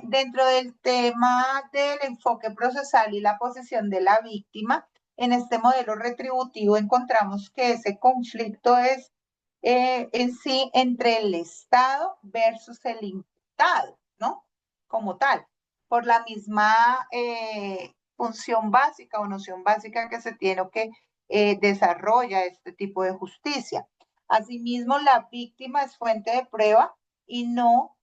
Dentro del tema del enfoque procesal y la posición de la víctima, en este modelo retributivo encontramos que ese conflicto es en sí entre el Estado versus el imputado, ¿no? Como tal, por la misma función básica o noción básica que se tiene o que desarrolla este tipo de justicia. Asimismo, la víctima es fuente de prueba y no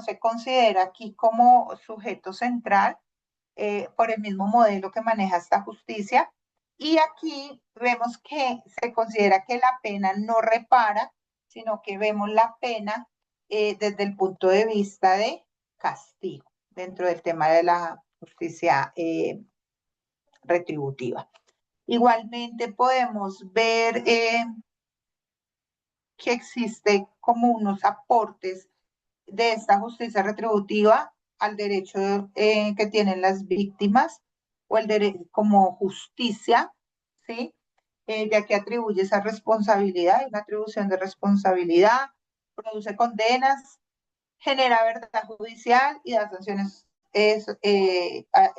se considera aquí como sujeto central por el mismo modelo que maneja esta justicia. Y aquí vemos que se considera que la pena no repara, sino que vemos la pena desde el punto de vista de castigo, dentro del tema de la justicia retributiva. Igualmente podemos ver que existe como unos aportes de esta justicia retributiva al derecho que tienen las víctimas o el derecho como justicia, ¿sí? Ya que atribuye esa responsabilidad, una atribución de responsabilidad, produce condenas, genera verdad judicial y da sanciones,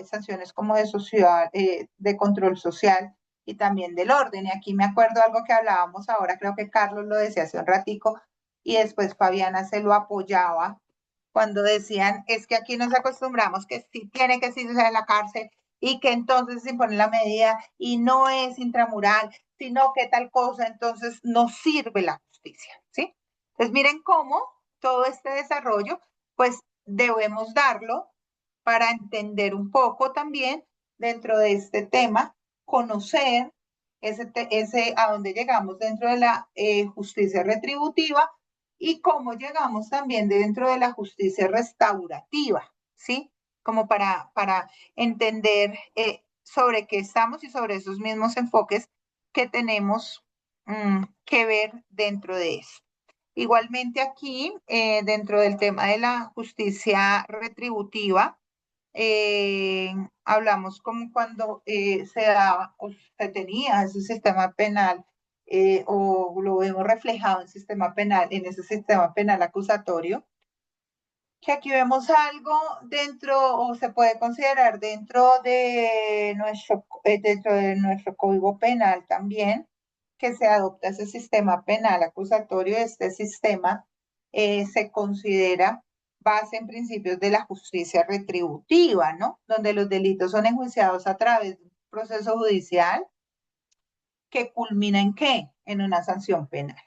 sanciones como de social, de control social y también del orden. Y aquí me acuerdo algo que hablábamos ahora, creo que Carlos lo decía hace un ratico, y después Fabiana se lo apoyaba cuando decían, es que aquí nos acostumbramos que sí tiene que irse a la cárcel y que entonces se impone la medida y no es intramural, sino que tal cosa, entonces no sirve la justicia, ¿sí? Entonces miren cómo todo este desarrollo, pues debemos darlo para entender un poco también dentro de este tema, conocer ese a dónde llegamos dentro de la justicia retributiva y cómo llegamos también dentro de la justicia restaurativa, ¿sí? Como para entender sobre qué estamos y sobre esos mismos enfoques que tenemos que ver dentro de eso. Igualmente aquí, dentro del tema de la justicia retributiva, hablamos como cuando se daba o se tenía ese sistema penal o lo vemos reflejado en sistema penal, en ese sistema penal acusatorio, que aquí vemos algo dentro o se puede considerar dentro de nuestro código penal también, que se adopta ese sistema penal acusatorio. Este sistema se considera base en principios de la justicia retributiva, ¿no? Donde los delitos son enjuiciados a través de un proceso judicial que culmina ¿en qué? En una sanción penal.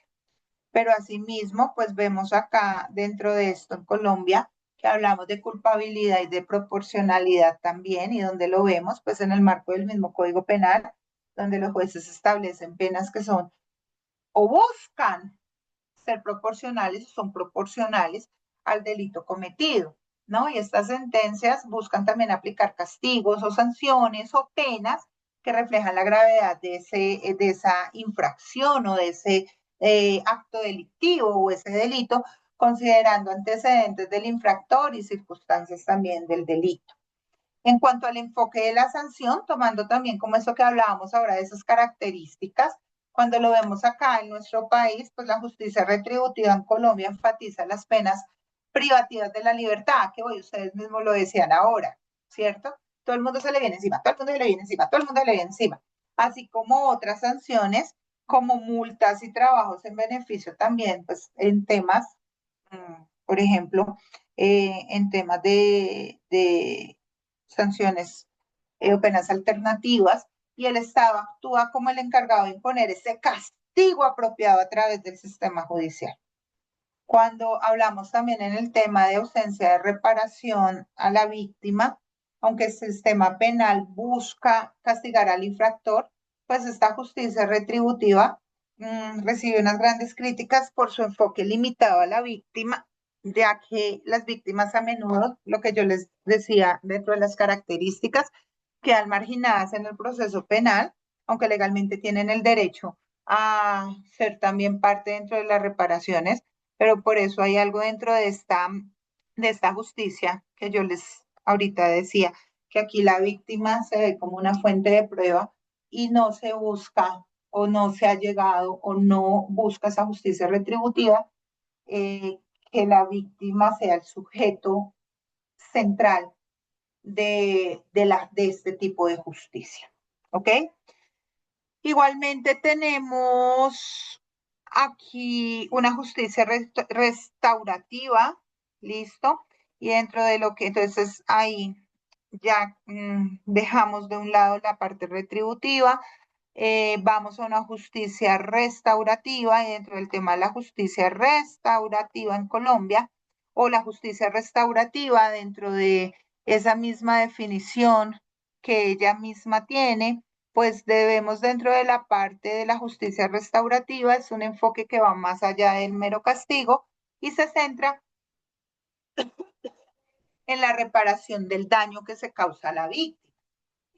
Pero asimismo, pues vemos acá dentro de esto en Colombia que hablamos de culpabilidad y de proporcionalidad también, y donde lo vemos, pues en el marco del mismo Código Penal, donde los jueces establecen penas que son o buscan ser proporcionales o son proporcionales al delito cometido, ¿no? Y estas sentencias buscan también aplicar castigos o sanciones o penas que reflejan la gravedad de esa infracción o de ese acto delictivo o ese delito, considerando antecedentes del infractor y circunstancias también del delito. En cuanto al enfoque de la sanción, tomando también como eso que hablábamos ahora de esas características, cuando lo vemos acá en nuestro país, pues la justicia retributiva en Colombia enfatiza las penas privativas de la libertad, que hoy ustedes mismos lo decían ahora, ¿cierto? todo el mundo se le viene encima, todo el mundo se le viene encima, todo el mundo se le viene encima. Así como otras sanciones, como multas y trabajos en beneficio también, pues en temas, por ejemplo, en temas de sanciones o penas alternativas, y el Estado actúa como el encargado de imponer ese castigo apropiado a través del sistema judicial. Cuando hablamos también en el tema de ausencia de reparación a la víctima, aunque el sistema penal busca castigar al infractor, pues esta justicia retributiva recibe unas grandes críticas por su enfoque limitado a la víctima, ya que las víctimas a menudo, lo que yo les decía dentro de las características, quedan marginadas en el proceso penal, aunque legalmente tienen el derecho a ser también parte dentro de las reparaciones, pero por eso hay algo dentro de esta justicia que yo les ahorita decía, que aquí la víctima se ve como una fuente de prueba y no se busca o no se ha llegado o no busca esa justicia retributiva, que la víctima sea el sujeto central de este tipo de justicia. ¿Ok? Igualmente tenemos aquí una justicia restaurativa, ¿listo? Y dentro de lo que entonces ahí ya dejamos de un lado la parte retributiva, vamos a una justicia restaurativa y dentro del tema de la justicia restaurativa en Colombia o la justicia restaurativa dentro de esa misma definición que ella misma tiene, pues debemos dentro de la parte de la justicia restaurativa, es un enfoque que va más allá del mero castigo y se centra en la reparación del daño que se causa a la víctima.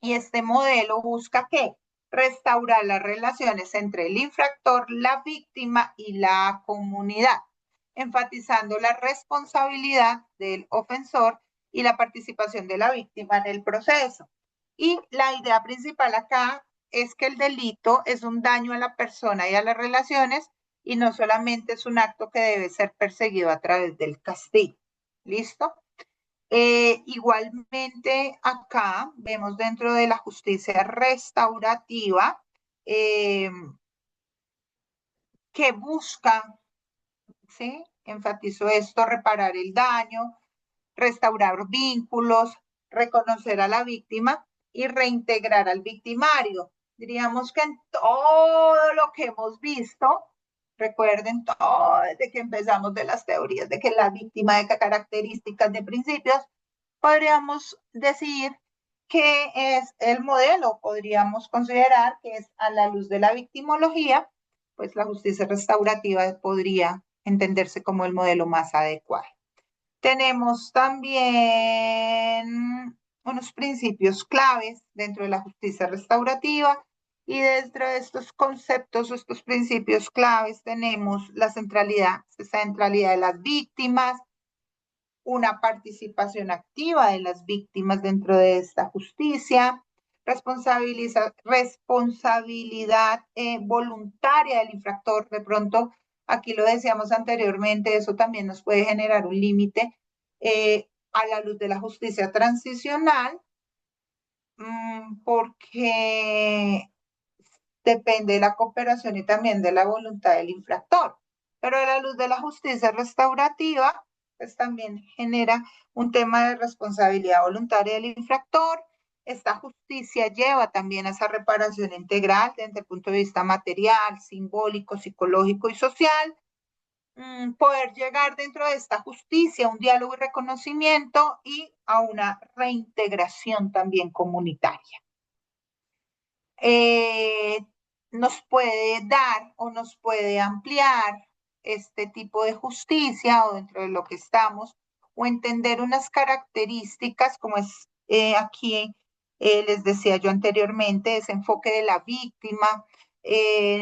Y este modelo busca ¿qué? Restaurar las relaciones entre el infractor, la víctima y la comunidad, enfatizando la responsabilidad del ofensor y la participación de la víctima en el proceso. Y la idea principal acá es que el delito es un daño a la persona y a las relaciones y no solamente es un acto que debe ser perseguido a través del castigo. ¿Listo? Igualmente acá vemos dentro de la justicia restaurativa que busca, ¿sí? Enfatizo esto, reparar el daño, restaurar vínculos, reconocer a la víctima y reintegrar al victimario. Diríamos que en todo lo que hemos visto, recuerden todo desde que empezamos de las teorías de que la víctima de características de principios, podríamos decir que es el modelo, podríamos considerar que es a la luz de la victimología, pues la justicia restaurativa podría entenderse como el modelo más adecuado. Tenemos también unos principios claves dentro de la justicia restaurativa y dentro de estos conceptos o estos principios claves tenemos la centralidad de las víctimas, una participación activa de las víctimas dentro de esta justicia, responsabilidad voluntaria del infractor. De pronto, aquí lo decíamos anteriormente, eso también nos puede generar un límite a la luz de la justicia transicional, porque depende de la cooperación y también de la voluntad del infractor. Pero a la luz de la justicia restaurativa, pues también genera un tema de responsabilidad voluntaria del infractor. Esta justicia lleva también a esa reparación integral desde el punto de vista material, simbólico, psicológico y social. Poder llegar dentro de esta justicia a un diálogo y reconocimiento y a una reintegración también comunitaria. Nos puede dar o nos puede ampliar este tipo de justicia o dentro de lo que estamos, o entender unas características como es aquí, les decía yo anteriormente, ese enfoque de la víctima,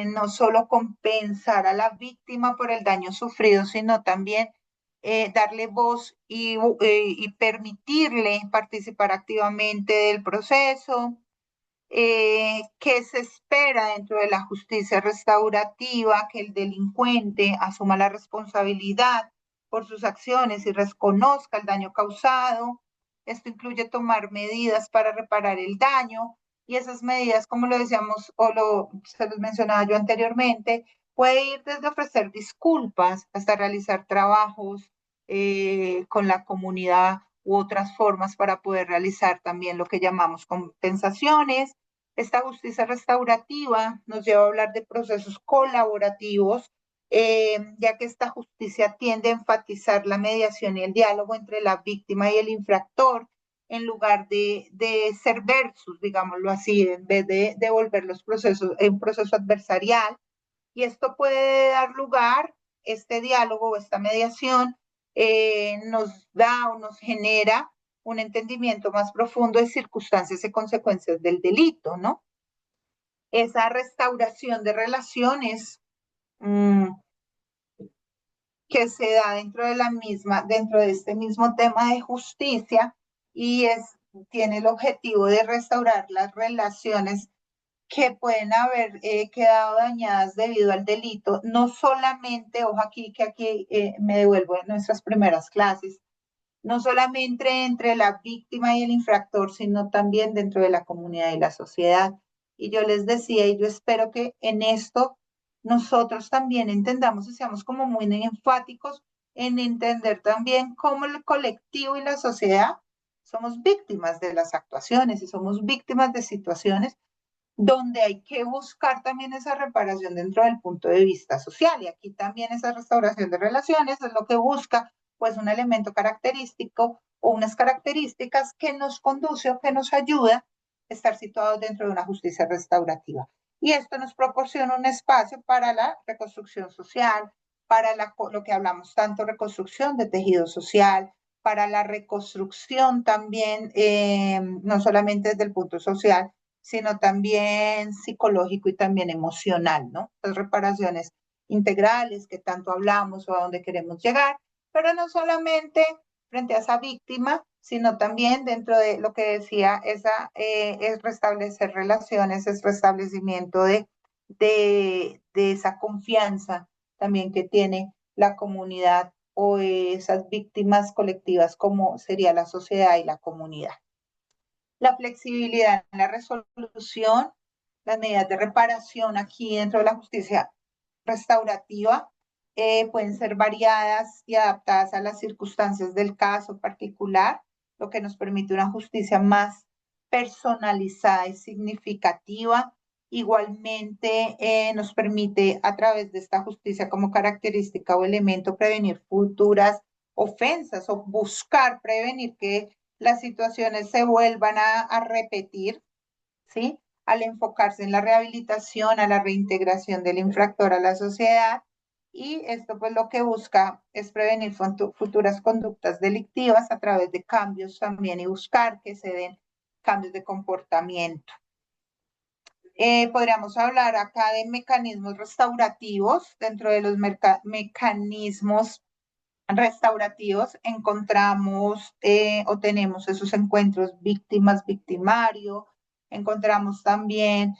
no solo compensar a la víctima por el daño sufrido, sino también darle voz y permitirle participar activamente del proceso. ¿Qué se espera dentro de la justicia restaurativa? Que el delincuente asuma la responsabilidad por sus acciones y reconozca el daño causado. Esto incluye tomar medidas para reparar el daño y esas medidas, como lo decíamos se los mencionaba yo anteriormente, puede ir desde ofrecer disculpas hasta realizar trabajos con la comunidad u otras formas para poder realizar también lo que llamamos compensaciones. Esta justicia restaurativa nos lleva a hablar de procesos colaborativos, ya que esta justicia tiende a enfatizar la mediación y el diálogo entre la víctima y el infractor, en lugar de ser versus, digámoslo así, en vez de volver los procesos en un proceso adversarial. Y esto puede dar lugar, este diálogo o esta mediación nos da o nos genera un entendimiento más profundo de circunstancias y consecuencias del delito, ¿no? Esa restauración de relaciones que se da dentro de este mismo tema de justicia y tiene el objetivo de restaurar las relaciones que pueden haber quedado dañadas debido al delito, no solamente, ojo aquí, que aquí me devuelvo en nuestras primeras clases, no solamente entre la víctima y el infractor, sino también dentro de la comunidad y la sociedad. Y yo les decía, y yo espero que en esto nosotros también entendamos y seamos como muy enfáticos en entender también cómo el colectivo y la sociedad somos víctimas de las actuaciones y somos víctimas de situaciones donde hay que buscar también esa reparación dentro del punto de vista social. Y aquí también esa restauración de relaciones es lo que busca, pues, un elemento característico o unas características que nos conduce o que nos ayuda a estar situados dentro de una justicia restaurativa. Y esto nos proporciona un espacio para la reconstrucción social, para lo que hablamos tanto, reconstrucción de tejido social, para la reconstrucción también, no solamente desde el punto social, sino también psicológico y también emocional, ¿no? Las reparaciones integrales que tanto hablamos o a donde queremos llegar, pero no solamente frente a esa víctima, sino también dentro de lo que decía, es restablecer relaciones, es restablecimiento de esa confianza también que tiene la comunidad o esas víctimas colectivas como sería la sociedad y la comunidad. La flexibilidad en la resolución, las medidas de reparación aquí dentro de la justicia restaurativa pueden ser variadas y adaptadas a las circunstancias del caso particular, lo que nos permite una justicia más personalizada y significativa. Igualmente nos permite a través de esta justicia como característica o elemento prevenir futuras ofensas o buscar prevenir que las situaciones se vuelvan a repetir, ¿sí? Al enfocarse en la rehabilitación, a la reintegración del infractor a la sociedad. Y esto pues lo que busca es prevenir futuras conductas delictivas a través de cambios también y buscar que se den cambios de comportamiento. Podríamos hablar acá de mecanismos restaurativos. Dentro de los mecanismos restaurativos encontramos o tenemos esos encuentros víctimas-victimario, encontramos también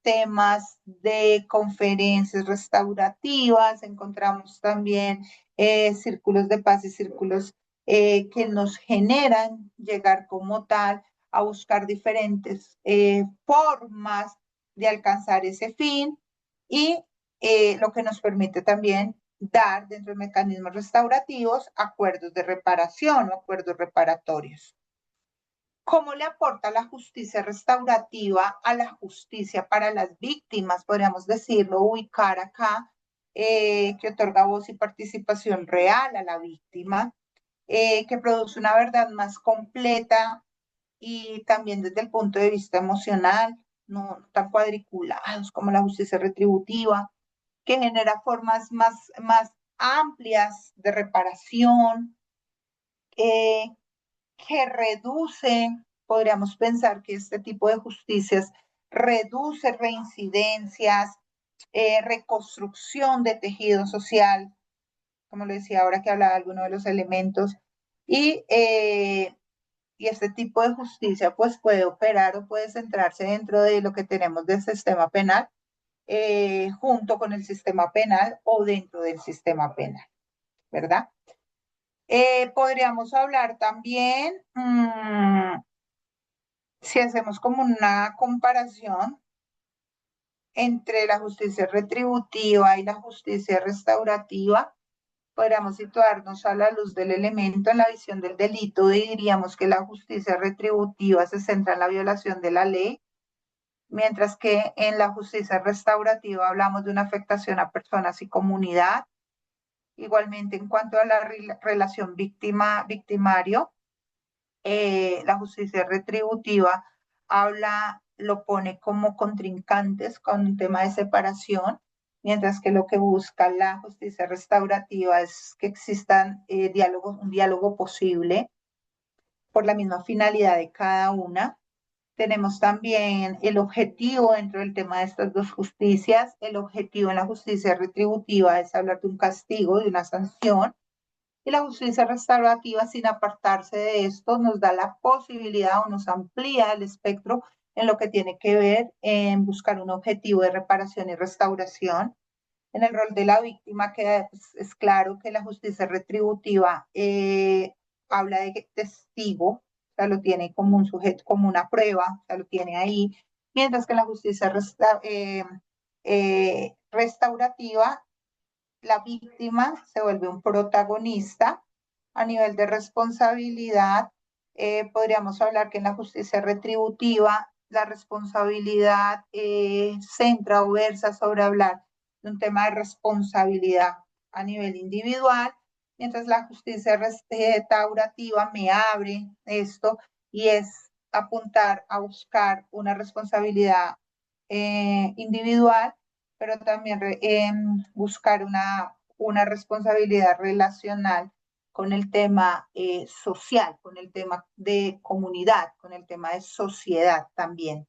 temas de conferencias restaurativas, encontramos también círculos de paz y círculos que nos generan llegar como tal a buscar diferentes formas de alcanzar ese fin y lo que nos permite también dar dentro de mecanismos restaurativos acuerdos de reparación o acuerdos reparatorios. ¿Cómo le aporta la justicia restaurativa a la justicia para las víctimas? Podríamos decirlo, ubicar acá, que otorga voz y participación real a la víctima, que produce una verdad más completa y también desde el punto de vista emocional, no tan cuadriculados como la justicia retributiva, que genera formas más amplias de reparación, que reduce, podríamos pensar que este tipo de justicias reduce reincidencias, reconstrucción de tejido social, como lo decía ahora que hablaba de algunos de los elementos, y, y este tipo de justicia pues puede operar o puede centrarse dentro de lo que tenemos del sistema penal, junto con el sistema penal o dentro del sistema penal, ¿verdad? Podríamos hablar también, si hacemos como una comparación entre la justicia retributiva y la justicia restaurativa, podríamos situarnos a la luz del elemento en la visión del delito y diríamos que la justicia retributiva se centra en la violación de la ley, mientras que en la justicia restaurativa hablamos de una afectación a personas y comunidad. Igualmente, en cuanto a la relación víctima-victimario, la justicia retributiva lo pone como contrincantes con un tema de separación, mientras que lo que busca la justicia restaurativa es que existan un diálogo posible por la misma finalidad de cada una. Tenemos también el objetivo dentro del tema de estas dos justicias. El objetivo en la justicia retributiva es hablar de un castigo, de una sanción, y la justicia restaurativa, sin apartarse de esto, nos da la posibilidad o nos amplía el espectro en lo que tiene que ver en buscar un objetivo de reparación y restauración. En el rol de la víctima queda, pues, es claro que la justicia retributiva habla de testigo, o sea, lo tiene como un sujeto, como una prueba, o sea, lo tiene ahí, mientras que la justicia restaurativa, la víctima se vuelve un protagonista. A nivel de responsabilidad, podríamos hablar que en la justicia retributiva la responsabilidad centra o versa sobre hablar de un tema de responsabilidad a nivel individual, mientras la justicia restaurativa me abre esto y es apuntar a buscar una responsabilidad individual, pero también buscar una responsabilidad relacional con el tema social, con el tema de comunidad, con el tema de sociedad también.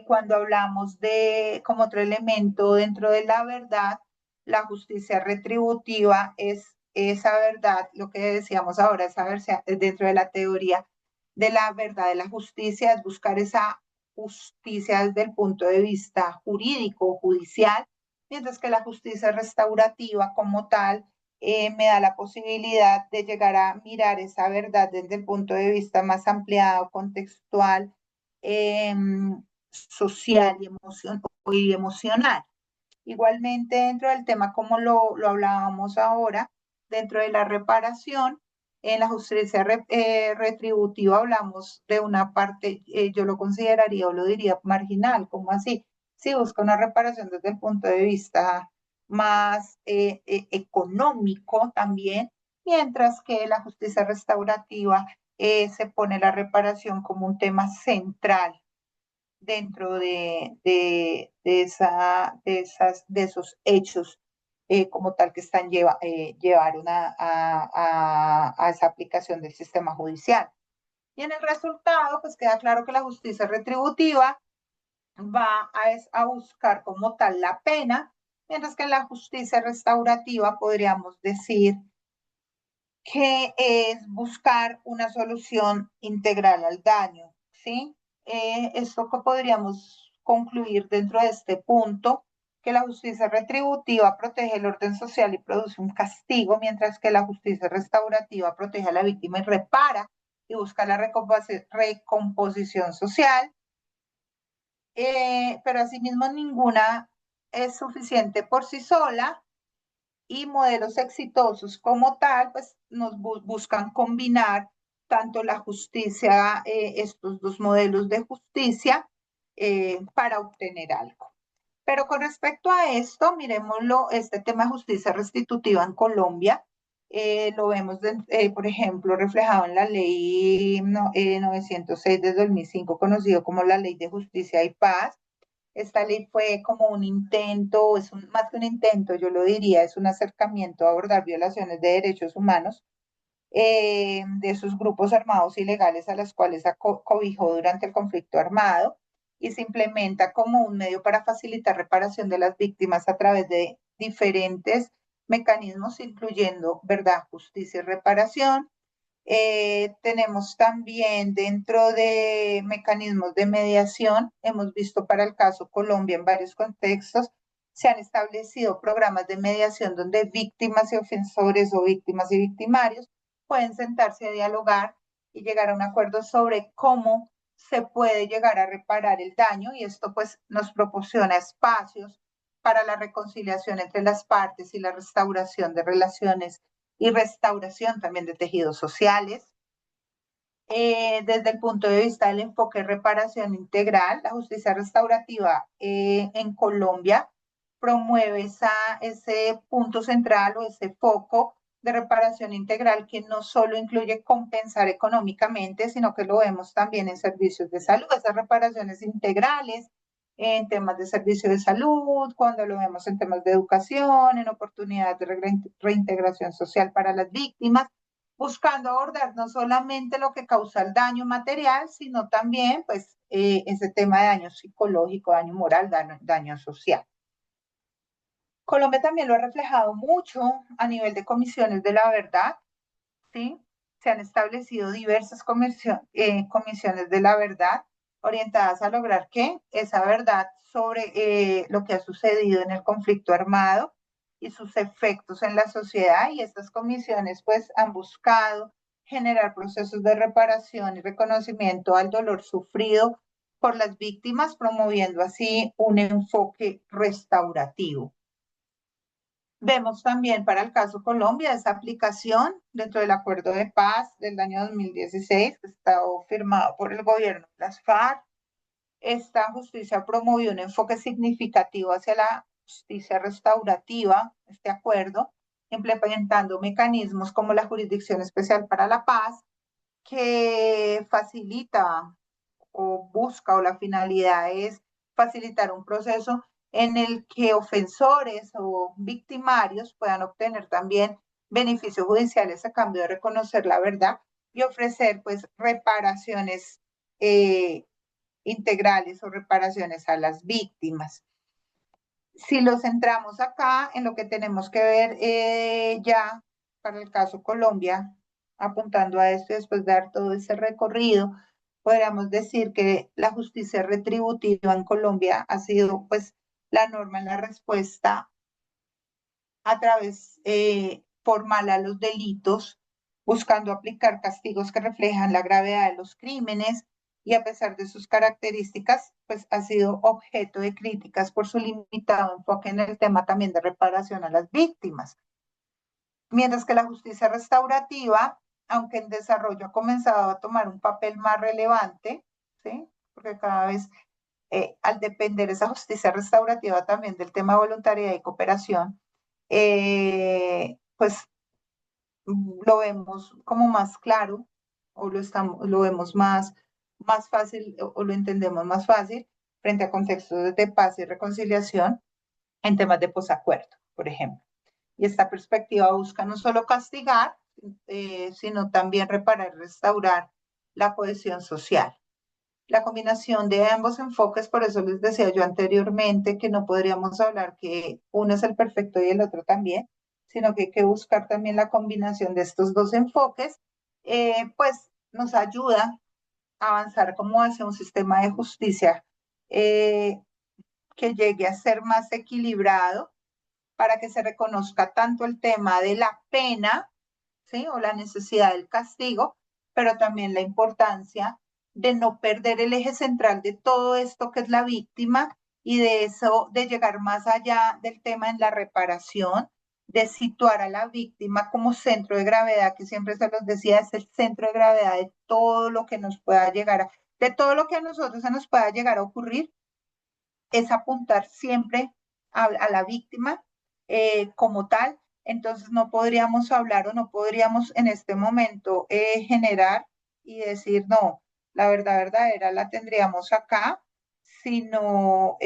Cuando hablamos de, como otro elemento dentro de la verdad, la justicia retributiva es esa verdad, lo que decíamos ahora, esa dentro de la teoría de la verdad de la justicia, es buscar esa justicia desde el punto de vista jurídico o judicial, mientras que la justicia restaurativa como tal me da la posibilidad de llegar a mirar esa verdad desde el punto de vista más ampliado, contextual, social y emocional. Igualmente, dentro del tema, como lo hablábamos ahora, dentro de la reparación, en la justicia retributiva hablamos de una parte, yo lo consideraría o lo diría marginal, como así, si busca una reparación desde el punto de vista más económico también, mientras que la justicia restaurativa se pone la reparación como un tema central dentro de esos hechos como tal que llevaron a esa aplicación del sistema judicial. Y en el resultado, pues queda claro que la justicia retributiva va a buscar como tal la pena, mientras que la justicia restaurativa podríamos decir que es buscar una solución integral al daño, ¿sí? Esto que podríamos concluir dentro de este punto, que la justicia retributiva protege el orden social y produce un castigo, mientras que la justicia restaurativa protege a la víctima y repara y busca la recomposición social, pero asimismo ninguna es suficiente por sí sola, y modelos exitosos como tal, pues nos buscan combinar tanto la justicia, estos dos modelos de justicia para obtener algo. Pero con respecto a esto, miremoslo, este tema de justicia restitutiva en Colombia, lo vemos, por ejemplo, reflejado en la ley 906 de 2005, conocido como la Ley de Justicia y Paz. Esta ley fue como un intento, más que un intento, yo lo diría, es un acercamiento a abordar violaciones de derechos humanos de esos grupos armados ilegales a los cuales cobijó durante el conflicto armado, y se implementa como un medio para facilitar reparación de las víctimas a través de diferentes mecanismos, incluyendo verdad, justicia y reparación. Tenemos también dentro de mecanismos de mediación, hemos visto para el caso Colombia en varios contextos, Se han establecido programas de mediación donde víctimas y ofensores o víctimas y victimarios pueden sentarse a dialogar y llegar a un acuerdo sobre cómo se puede llegar a reparar el daño, y esto pues nos proporciona espacios para la reconciliación entre las partes y la restauración de relaciones y restauración también de tejidos sociales. Desde el punto de vista del enfoque de reparación integral, la justicia restaurativa en Colombia promueve ese punto central o ese foco de reparación integral que no solo incluye compensar económicamente, sino que lo vemos también en servicios de salud, esas reparaciones integrales en temas de servicio de salud, cuando lo vemos en temas de educación, en oportunidades de reintegración social para las víctimas, buscando abordar no solamente lo que causa el daño material, sino también pues ese tema de daño psicológico, daño moral, daño social. Colombia también lo ha reflejado mucho a nivel de comisiones de la verdad, ¿sí? Se han establecido diversas comisiones de la verdad orientadas a lograr que esa verdad sobre lo que ha sucedido en el conflicto armado y sus efectos en la sociedad, y estas comisiones pues han buscado generar procesos de reparación y reconocimiento al dolor sufrido por las víctimas, promoviendo así un enfoque restaurativo. Vemos también para el caso Colombia esa aplicación dentro del acuerdo de paz del año 2016, que está firmado por el gobierno de las FARC. Esta justicia promovió un enfoque significativo hacia la justicia restaurativa, este acuerdo, implementando mecanismos como la Jurisdicción Especial para la Paz, que facilita o busca, o la finalidad es facilitar un proceso en el que ofensores o victimarios puedan obtener también beneficios judiciales a cambio de reconocer la verdad y ofrecer pues reparaciones integrales o reparaciones a las víctimas. Si lo centramos acá en lo que tenemos que ver ya para el caso Colombia, apuntando a esto y después de dar todo ese recorrido, podríamos decir que la justicia retributiva en Colombia ha sido pues la norma en la respuesta a través formal a los delitos, buscando aplicar castigos que reflejan la gravedad de los crímenes, y a pesar de sus características, pues ha sido objeto de críticas por su limitado enfoque en el tema también de reparación a las víctimas. Mientras que la justicia restaurativa, aunque en desarrollo ha comenzado a tomar un papel más relevante, ¿sí? Porque cada vez, al depender esa justicia restaurativa también del tema de voluntariedad y cooperación, pues lo vemos como más claro, o lo vemos más fácil, o lo entendemos más fácil frente a contextos de paz y reconciliación en temas de posacuerdo, por ejemplo. Y esta perspectiva busca no solo castigar, sino también reparar y restaurar la cohesión social. La combinación de ambos enfoques, por eso les decía yo anteriormente que no podríamos hablar que uno es el perfecto y el otro también, sino que hay que buscar también la combinación de estos dos enfoques, pues nos ayuda a avanzar como hacia un sistema de justicia que llegue a ser más equilibrado, para que se reconozca tanto el tema de la pena, ¿sí? O la necesidad del castigo, pero también la importancia de no perder el eje central de todo esto que es la víctima, y de eso, de llegar más allá del tema en la reparación, de situar a la víctima como centro de gravedad, que siempre se los decía, es el centro de gravedad de todo lo que nos pueda llegar de todo lo que a nosotros se nos pueda llegar a ocurrir, es apuntar siempre a la víctima como tal. Entonces no podríamos hablar o no podríamos en este momento generar y decir, no, la verdad verdadera la tendríamos acá, sino,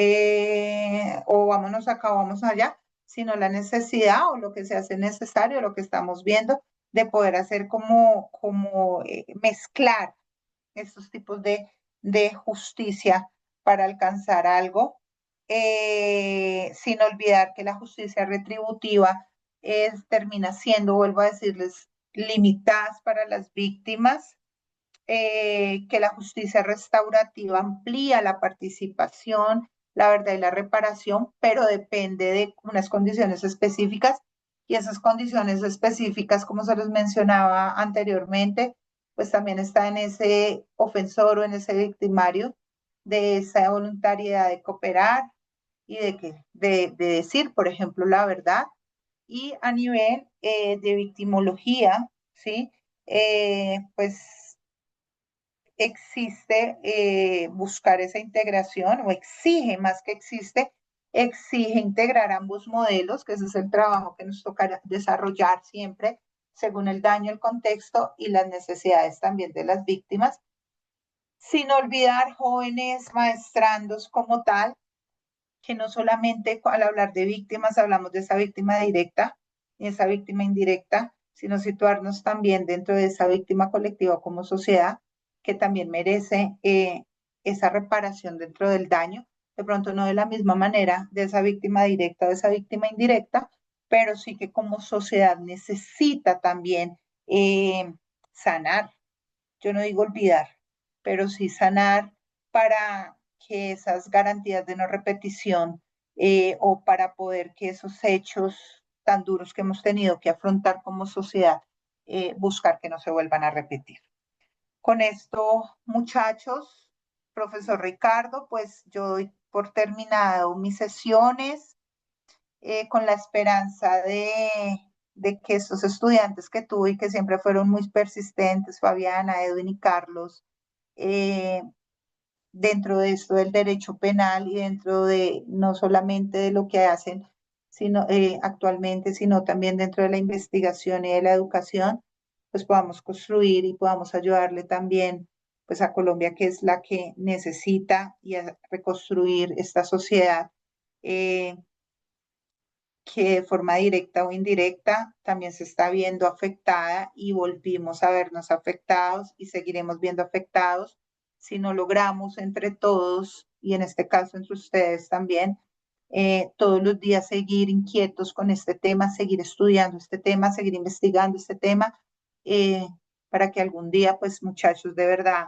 o vámonos acá o vamos allá, sino la necesidad o lo que se hace necesario, lo que estamos viendo, de poder hacer como mezclar estos tipos de justicia para alcanzar algo, sin olvidar que la justicia retributiva termina siendo, vuelvo a decirles, limitadas para las víctimas, que la justicia restaurativa amplía la participación la verdad y la reparación, pero depende de unas condiciones específicas y esas condiciones específicas, como se los mencionaba anteriormente, pues también está en ese ofensor o en ese victimario de esa voluntariedad de cooperar y de decir, por ejemplo, la verdad. Y a nivel de victimología, ¿sí? Pues existe buscar esa integración o exige, más que existe, exige integrar ambos modelos, que ese es el trabajo que nos toca desarrollar siempre según el daño, el contexto y las necesidades también de las víctimas, sin olvidar jóvenes maestrandos como tal, que no solamente al hablar de víctimas hablamos de esa víctima directa y esa víctima indirecta, sino situarnos también dentro de esa víctima colectiva como sociedad, que también merece esa reparación dentro del daño, de pronto no de la misma manera de esa víctima directa o de esa víctima indirecta, pero sí que como sociedad necesita también sanar, yo no digo olvidar, pero sí sanar para que esas garantías de no repetición o para poder que esos hechos tan duros que hemos tenido que afrontar como sociedad, buscar que no se vuelvan a repetir. Con esto, muchachos, profesor Ricardo, pues yo doy por terminado mis sesiones con la esperanza de que estos estudiantes que tuve y que siempre fueron muy persistentes, Fabiana, Edwin y Carlos, eh, dentro de esto del derecho penal y dentro de no solamente de lo que hacen sino, actualmente, sino también dentro de la investigación y de la educación, pues podamos construir y podamos ayudarle también pues a Colombia, que es la que necesita y a reconstruir esta sociedad eh, que de forma directa o indirecta también se está viendo afectada y volvimos a vernos afectados y seguiremos viendo afectados si no logramos entre todos, y en este caso entre ustedes también, todos los días seguir inquietos con este tema, seguir estudiando este tema, seguir investigando este tema, eh, para que algún día, pues muchachos, de verdad,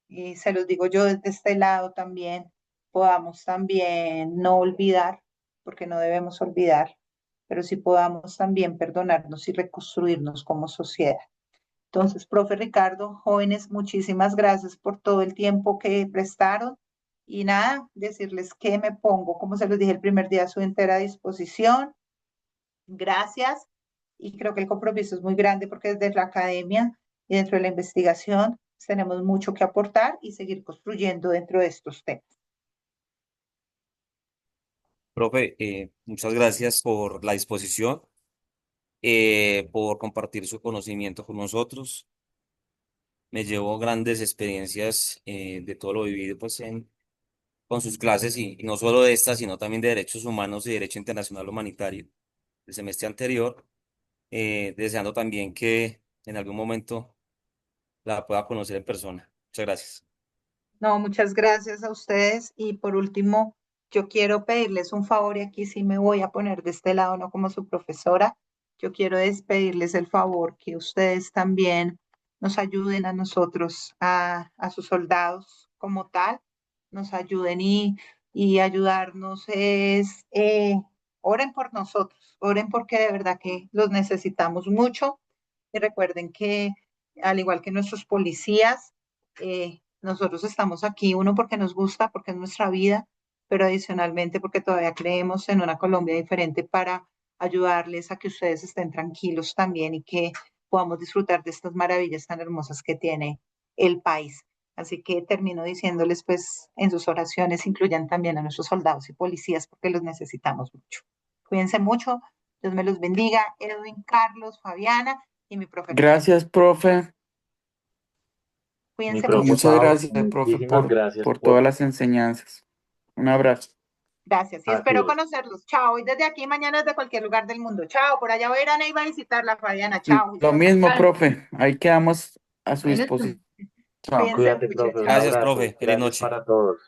y se los digo yo desde este lado también, podamos también no olvidar, porque no debemos olvidar, pero sí podamos también perdonarnos y reconstruirnos como sociedad. Entonces, profe Ricardo, jóvenes, muchísimas gracias por todo el tiempo que prestaron y nada, decirles que me pongo, como se los dije el primer día, a su entera disposición. Gracias y creo que el compromiso es muy grande porque desde la academia y dentro de la investigación tenemos mucho que aportar y seguir construyendo dentro de estos temas. Profe, muchas gracias por la disposición, por compartir su conocimiento con nosotros. Me llevo grandes experiencias de todo lo vivido pues, con sus clases y no solo de esta, sino también de derechos humanos y derecho internacional humanitario del semestre anterior, deseando también que en algún momento la pueda conocer en persona. Muchas gracias. No, muchas gracias a ustedes y por último, yo quiero pedirles un favor y aquí sí me voy a poner de este lado, no como su profesora. Yo quiero despedirles el favor que ustedes también nos ayuden a nosotros, a sus soldados como tal, nos ayuden y ayudarnos es, oren por nosotros, oren porque de verdad que los necesitamos mucho y recuerden que al igual que nuestros policías, nosotros estamos aquí, uno porque nos gusta, porque es nuestra vida, pero adicionalmente porque todavía creemos en una Colombia diferente para ayudarles a que ustedes estén tranquilos también y que podamos disfrutar de estas maravillas tan hermosas que tiene el país. Así que termino diciéndoles, pues, en sus oraciones incluyan también a nuestros soldados y policías porque los necesitamos mucho. Cuídense mucho, Dios me los bendiga, Edwin, Carlos, Fabiana y mi profe Ricardo. Gracias, profe. Mi Cuídense profe mucho. Muchas Pau, gracias, profe, muchísimas gracias por por todas las enseñanzas. Un abrazo. Gracias y así espero es. conocerlos. Chao. Y desde aquí mañana desde cualquier lugar del mundo. Chao. Por allá voy a ir a Neiva a visitarla, Fabiana. Chao. Lo Juiciosa. mismo, profe. Ahí quedamos a su Bueno, disposición. Chao. Cuídense Cuídate, mucho. profe, un Chao. Gracias, abrazo. profe. Feliz Gracias noche. para todos.